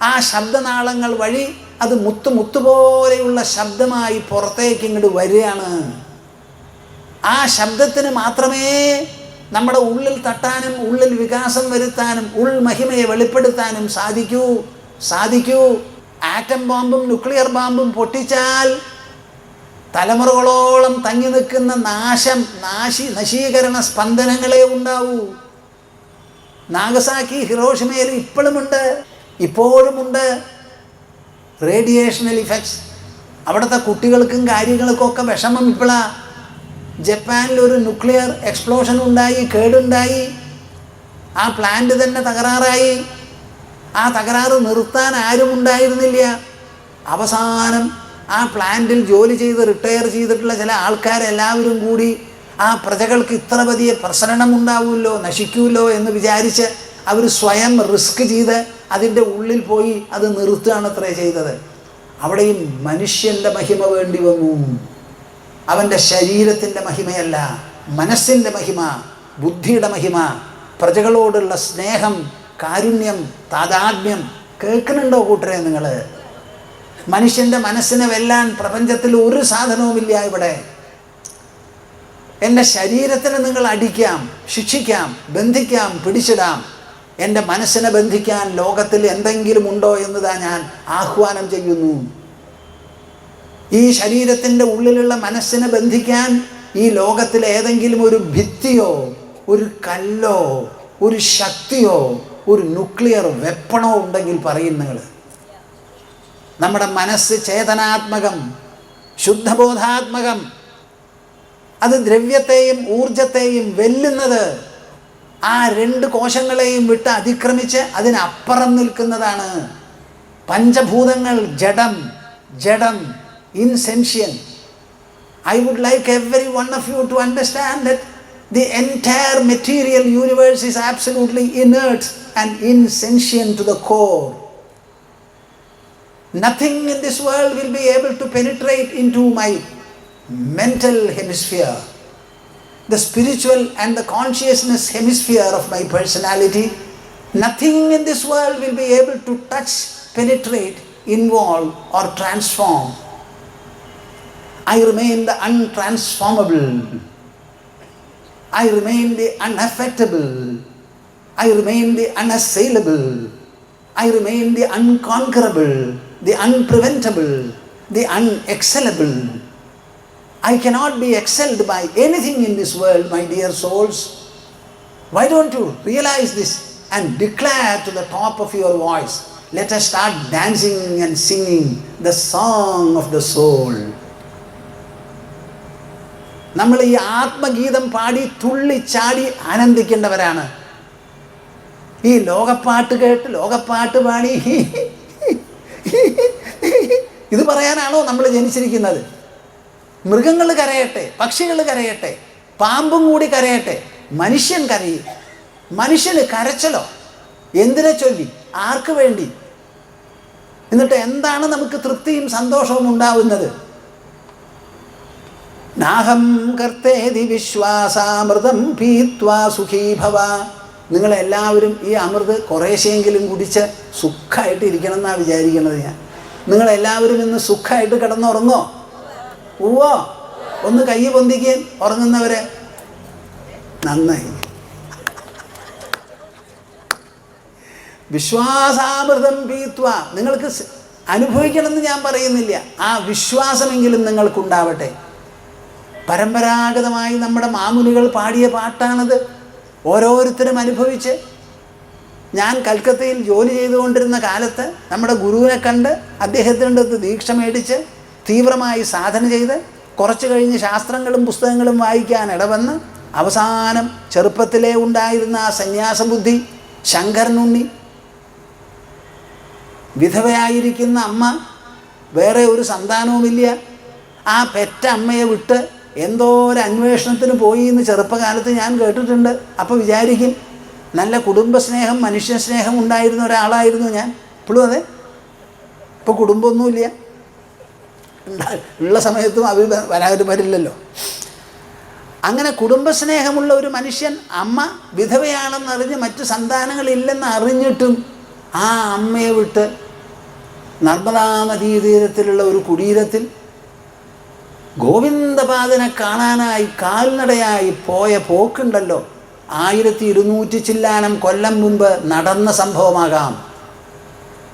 ആ ശബ്ദനാളങ്ങൾ വഴി അത് മുത്തുപോലെയുള്ള ശബ്ദമായി പുറത്തേക്ക് ഇങ്ങോട്ട് വരികയാണ്. ആ ശബ്ദത്തിന് മാത്രമേ നമ്മുടെ ഉള്ളിൽ തട്ടാനും ഉള്ളിൽ വികാസം വരുത്താനും ഉൾമഹിമയെ വെളിപ്പെടുത്താനും സാധിക്കൂ. ആറ്റം ബോംബും ന്യൂക്ലിയർ ബോംബും പൊട്ടിച്ചാൽ തലമുറകളോളം തങ്ങി നിൽക്കുന്ന നശീകരണ സ്പന്ദനങ്ങളെ ഉണ്ടാവൂ. നാഗസാക്കി ഹിരോഷിമയിൽ ഇപ്പോഴുമുണ്ട് റേഡിയേഷണൽ ഇഫക്ട്സ്. അവിടുത്തെ കുട്ടികൾക്കും കാര്യങ്ങൾക്കും ഒക്കെ വിഷമം ഇപ്പോഴാണ്. ജപ്പാനിൽ ഒരു ന്യൂക്ലിയർ എക്സ്പ്ലോഷൻ ഉണ്ടായി, കേടുണ്ടായി. ആ പ്ലാന്റ് തന്നെ തകരാറായി. ആ തകരാറ് നിർത്താൻ ആരും ഉണ്ടായിരുന്നില്ല. അവസാനം ആ പ്ലാന്റിൽ ജോലി ചെയ്ത് റിട്ടയർ ചെയ്തിട്ടുള്ള ചില ആൾക്കാരെല്ലാവരും കൂടി ആ പ്രജകൾക്ക് ഇത്ര വലിയ പ്രസരണം ഉണ്ടാവുമല്ലോ, നശിക്കുമല്ലോ എന്ന് വിചാരിച്ച് അവർ സ്വയം റിസ്ക് ചെയ്ത് അതിൻ്റെ ഉള്ളിൽ പോയി അത് നിർത്തുകയാണ് അത്രേ ചെയ്തത്. അവിടെയും മനുഷ്യൻ്റെ മഹിമ വേണ്ടി വന്നു. അവൻ്റെ ശരീരത്തിൻ്റെ മഹിമയല്ല, മനസ്സിൻ്റെ മഹിമ, ബുദ്ധിയുടെ മഹിമ, പ്രജകളോടുള്ള സ്നേഹം, കാരുണ്യം, താദാത്മ്യം. കേൾക്കുന്നുണ്ടോ കൂട്ടരെ നിങ്ങൾ? മനുഷ്യൻ്റെ മനസ്സിനെ വെല്ലാൻ പ്രപഞ്ചത്തിൽ ഒരു സാധനവുമില്ല ഇവിടെ. എൻ്റെ ശരീരത്തിന് നിങ്ങൾ അടിക്കാം, ശിക്ഷിക്കാം, ബന്ധിക്കാം, പിടിച്ചിടാം. എൻ്റെ മനസ്സിനെ ബന്ധിക്കാൻ ലോകത്തിൽ എന്തെങ്കിലും ഉണ്ടോ എന്നതാ ഞാൻ ആഹ്വാനം ചെയ്യുന്നു. ഈ ശരീരത്തിൻ്റെ ഉള്ളിലുള്ള മനസ്സിനെ ബന്ധിക്കാൻ ഈ ലോകത്തിൽ ഏതെങ്കിലും ഒരു ഭിത്തിയോ ഒരു കല്ലോ ഒരു ശക്തിയോ ഒരു ന്യൂക്ലിയർ വെപ്പണോ ഉണ്ടെങ്കിൽ പറയും നിങ്ങൾ. നമ്മുടെ മനസ്സ് ചേതനാത്മകം, ശുദ്ധബോധാത്മകം. അത് ദ്രവ്യത്തെയും ഊർജത്തെയും വെല്ലുന്നത് ആ രണ്ട് കോശങ്ങളെയും വിട്ട് അതിക്രമിച്ച് അതിനപ്പുറം നിൽക്കുന്നതാണ്. പഞ്ചഭൂതങ്ങൾ ജഡം, ജഡം, insentient. I would like every one of you to understand that the entire material universe is absolutely inert and insentient to the core. Nothing in this world will be able to penetrate into my mental hemisphere, the spiritual and the consciousness hemisphere of my personality. Nothing in this world will be able to touch, penetrate, involve or transform. I remain the untransformable. I remain the unaffectable. I remain the unassailable. I remain the unconquerable, the unpreventable, the unexcellable. I cannot be excelled by anything in this world, my dear souls. Why don't you realize this and declare to the top of your voice? Let us start dancing and singing the song of the soul. നമ്മൾ ഈ ആത്മഗീതം പാടി തുള്ളിച്ചാടി ആനന്ദിക്കേണ്ടവരാണ്. ഈ ലോകപ്പാട്ട് കേട്ട് ലോകപ്പാട്ട് പാടി ഇത് പറയാനാണോ നമ്മൾ ജനിച്ചിരിക്കുന്നത്? മൃഗങ്ങൾ കരയട്ടെ, പക്ഷികൾ കരയട്ടെ, പാമ്പും കൂടി കരയട്ടെ, മനുഷ്യൻ കരയും. മനുഷ്യന് കരച്ചലോ? എന്തിനെ ചൊല്ലി? ആർക്ക് വേണ്ടി? എന്നിട്ട് എന്താണ് നമുക്ക് തൃപ്തിയും സന്തോഷവും ഉണ്ടാവുന്നത്? നാഹം കർത്തേതി വിശ്വാസാമൃതം പീത്വാ സുഖീ ഭവ. നിങ്ങളെല്ലാവരും ഈ അമൃത് കുറേശ്ശെങ്കിലും കുടിച്ച് സുഖമായിട്ട് ഇരിക്കണം എന്നാണ് വിചാരിക്കുന്നത് ഞാൻ. നിങ്ങളെല്ലാവരും ഇന്ന് സുഖമായിട്ട് കിടന്നുറങ്ങോ? ഉവ്വോ? ഒന്ന് കൈ പൊന്തിക്കാൻ ഉറങ്ങുന്നവരെ. നന്നായി. വിശ്വാസാമൃതം പീത്വ. നിങ്ങൾക്ക് അനുഭവിക്കണമെന്ന് ഞാൻ പറയുന്നില്ല, ആ വിശ്വാസമെങ്കിലും നിങ്ങൾക്കുണ്ടാവട്ടെ. പരമ്പരാഗതമായി നമ്മുടെ മാമുനികൾ പാടിയ പാട്ടാണത്. ഓരോരുത്തരും അനുഭവിച്ച്. ഞാൻ കൽക്കത്തയിൽ ജോലി ചെയ്തുകൊണ്ടിരുന്ന കാലത്ത് നമ്മുടെ ഗുരുവിനെ കണ്ട് അദ്ദേഹത്തിൻ്റെ അടുത്ത് ദീക്ഷ മേടിച്ച് തീവ്രമായി സാധന ചെയ്ത് കുറച്ച് കഴിഞ്ഞ് ശാസ്ത്രങ്ങളും പുസ്തകങ്ങളും വായിക്കാൻ ഇടവന്ന് അവസാനം ചെറുപ്പത്തിലേ ഉണ്ടായിരുന്ന ആ സന്യാസബുദ്ധി, ശങ്കരനുണ്ണി, വിധവയായിരിക്കുന്ന അമ്മ, വേറെ ഒരു സന്താനവുമില്ല, ആ പെറ്റ അമ്മയെ വിട്ട് എന്തോ ഒരു അന്വേഷണത്തിന് പോയി എന്ന് ചെറുപ്പകാലത്ത് ഞാൻ കേട്ടിട്ടുണ്ട്. അപ്പോൾ വിചാരിക്കും നല്ല കുടുംബസ്നേഹം, മനുഷ്യസ്നേഹം ഉണ്ടായിരുന്ന ഒരാളായിരുന്നു ഞാൻ. ഇപ്പോഴും അതെ. ഇപ്പോൾ കുടുംബമൊന്നുമില്ല, ഉള്ള സമയത്തും അവർ വരാതെ വരില്ലല്ലോ. അങ്ങനെ കുടുംബസ്നേഹമുള്ള ഒരു മനുഷ്യൻ, അമ്മ വിധവയാണെന്നറിഞ്ഞ് മറ്റ് സന്താനങ്ങളില്ലെന്ന് അറിഞ്ഞിട്ടും ആ അമ്മയെ വിട്ട് നർമ്മദാ നദീതീരത്തിലുള്ള ഒരു കുടീരത്തിൽ ഗോവിന്ദപാദനെ കാണാനായി കാൽനടയായി പോയ പോക്കുണ്ടല്ലോ. 1200 ചില്ലാനം കൊല്ലം മുമ്പ് നടന്ന സംഭവമാകാം.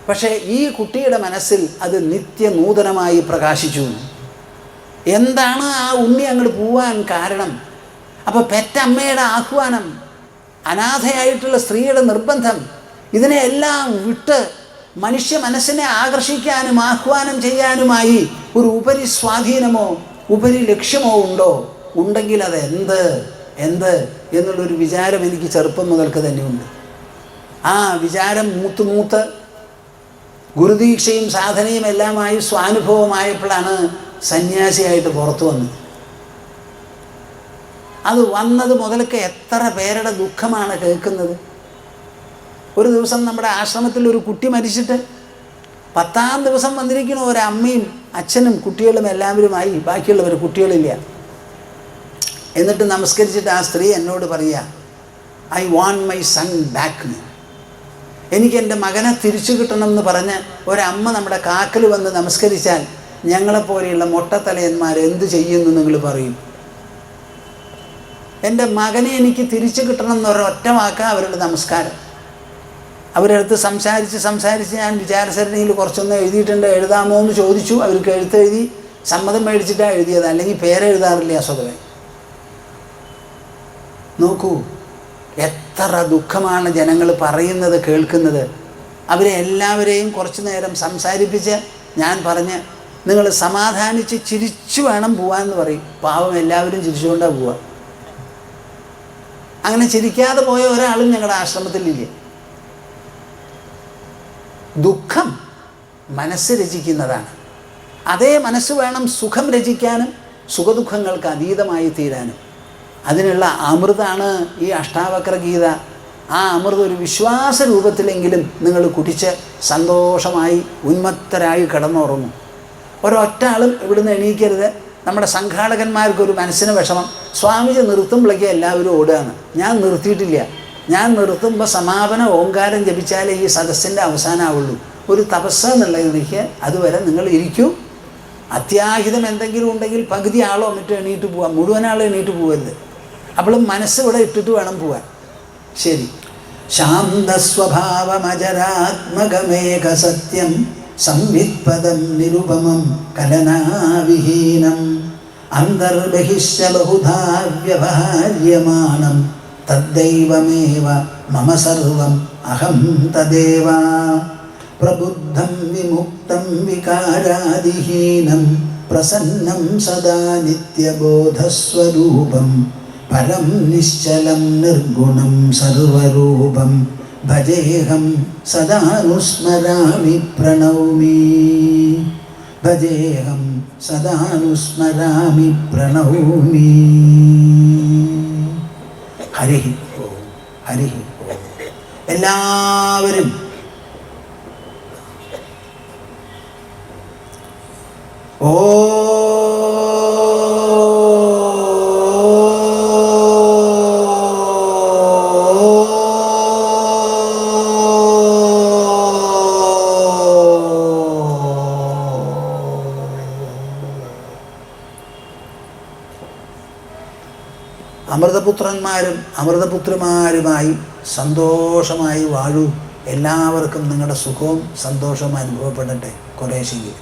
പക്ഷേ ഈ കുട്ടിയുടെ മനസ്സിൽ അത് നിത്യനൂതനമായി പ്രകാശിച്ചു. എന്താണ് ആ ഉണ്ണി അങ്ങോട്ട് പോവാൻ കാരണം? അപ്പോൾ പെറ്റമ്മയുടെ ആഹ്വാനം, അനാഥയായിട്ടുള്ള സ്ത്രീയുടെ നിർബന്ധം, ഇതിനെയെല്ലാം വിട്ട് മനുഷ്യ മനസ്സിനെ ആകർഷിക്കാനും ആഹ്വാനം ചെയ്യാനുമായി ഒരു ഉപരി സ്വാധീനമോ ഉപരി ലക്ഷ്യമോ ഉണ്ടോ? ഉണ്ടെങ്കിൽ അത് എന്ത് എന്നുള്ളൊരു വിചാരം എനിക്ക് ചെറുപ്പം മുതൽക്ക് തന്നെയുണ്ട്. ആ വിചാരം മൂത്ത് ഗുരുദീക്ഷയും സാധനയും എല്ലാമായി സ്വാനുഭവമായപ്പോഴാണ് സന്യാസിയായിട്ട് പുറത്തു വന്നത്. അത് വന്നത് മുതൽക്ക് എത്ര പേരുടെ ദുഃഖമാണ് കേൾക്കുന്നത്. ഒരു ദിവസം നമ്മുടെ ആശ്രമത്തിൽ ഒരു കുട്ടി മരിച്ചിട്ട് 10ാം ദിവസം വന്നിരിക്കുന്ന ഒരമ്മയും അച്ഛനും കുട്ടികളും എല്ലാവരുമായി, ബാക്കിയുള്ളവർ കുട്ടികളില്ല. എന്നിട്ട് നമസ്കരിച്ചിട്ട് ആ സ്ത്രീ എന്നോട് പറയുക, I want my son back. എനിക്ക് എൻ്റെ മകനെ തിരിച്ചു കിട്ടണമെന്ന് പറഞ്ഞ് ഒരമ്മ നമ്മുടെ കാക്കൽ വന്ന് നമസ്കരിച്ചാൽ ഞങ്ങളെപ്പോലെയുള്ള മൊട്ടത്തലയന്മാർ എന്ത് ചെയ്യുമെന്ന് നിങ്ങൾ പറയും? എൻ്റെ മകനെ എനിക്ക് തിരിച്ചു കിട്ടണം എന്നൊരൊറ്റ വാക്കാ അവരുടെ നമസ്കാരം. അവരടുത്ത് സംസാരിച്ച് ഞാൻ വിചാരസരണിയിൽ കുറച്ചൊന്ന് എഴുതിയിട്ടുണ്ട്, എഴുതാമോ എന്ന് ചോദിച്ചു. അവർക്ക് എഴുത്തെഴുതി സമ്മതം മേടിച്ചിട്ടാണ് എഴുതിയത്, അല്ലെങ്കിൽ പേരെഴുതാറില്ല സ്വതവേ. നോക്കൂ, എത്ര ദുഃഖമാണ് ജനങ്ങൾ പറയുന്നത് കേൾക്കുന്നത്. അവരെ എല്ലാവരെയും കുറച്ചു നേരം സംസാരിപ്പിച്ച് ഞാൻ പറഞ്ഞ് നിങ്ങൾ സമാധാനിച്ച് ചിരിച്ചു വേണം പോവാമെന്ന് പറയും. പാവം എല്ലാവരും ചിരിച്ചുകൊണ്ടാണ് പോവുക. അങ്ങനെ ചിരിക്കാതെ പോയ ഒരാളും ഞങ്ങളുടെ ആശ്രമത്തിലില്ല. ദുഃഖം മനസ്സ് രചിക്കുന്നതാണ്. അതേ മനസ്സ് വേണം സുഖം രചിക്കാനും സുഖദുഃഖങ്ങൾക്ക് അതീതമായി തീരാനും. അതിനുള്ള അമൃതാണ് ഈ അഷ്ടാവക്ര ഗീത. ആ അമൃത് ഒരു വിശ്വാസ രൂപത്തിലെങ്കിലും നിങ്ങൾ കുടിച്ച് സന്തോഷമായി ഉന്മത്തരായി കിടന്നുറങ്ങും. ഒരൊറ്റ ആളും ഇവിടുന്ന് എണീക്കരുത്. നമ്മുടെ സംഘാടകന്മാർക്കൊരു മനസ്സിന് വിഷമം, സ്വാമിജി നിർത്തുമ്പോഴേക്കും എല്ലാവരും ഓടുകയാണ്. ഞാൻ നിർത്തിയിട്ടില്ല. ഞാൻ നിർത്തുമ്പോൾ സമാപന ഓങ്കാരം ജപിച്ചാലേ ഈ സദസ്സിൻ്റെ അവസാനമാവുള്ളൂ. ഒരു തപസ് എന്നുള്ള എനിക്ക് അതുവരെ നിങ്ങൾ ഇരിക്കൂ. അത്യാഹിതം എന്തെങ്കിലും ഉണ്ടെങ്കിൽ പകുതി ആളോ മറ്റോ എണീറ്റ് പോവാം, മുഴുവൻ ആളോ എണീറ്റ് പോകരുത്. അപ്പോഴും മനസ്സ് ഇവിടെ ഇട്ടിട്ട് വേണം പോവാൻ. ശരി. ശാന്തസ്വഭാവമജരാത്മകമേക സത്യം സംവിത്പദം നിരുപമം കലനാവിഹീനം അന്തർബഹിശ്ച ബഹുധാ വ്യവഹാര്യമാണം തദ്ദൈവമേവ മമ സർവം അഹം തദേവ പ്രബുദ്ധം വിമുക്തം വികാരാദിഹീനം പ്രസന്നം സദാ നിത്യബോധസ്വരൂപം പരം നിശ്ചലം നിർഗുണം സർവരൂപം ഭജേഹം സദാനുസ്മരാമി പ്രണൗമി. ഭജേഹം സദാനുസ്മരാമി പ്രണൗമി. ഹരി ഓം, ഹരി ഓം. എല്ലാവരും ഓ അമൃതപുത്രന്മാരും അമൃതപുത്രിമാരുമായി സന്തോഷമായി വാഴൂ. എല്ലാവർക്കും നിങ്ങളുടെ സുഖവും സന്തോഷവും അനുഭവപ്പെടട്ടെ കുറേശ്ശെങ്കിലും.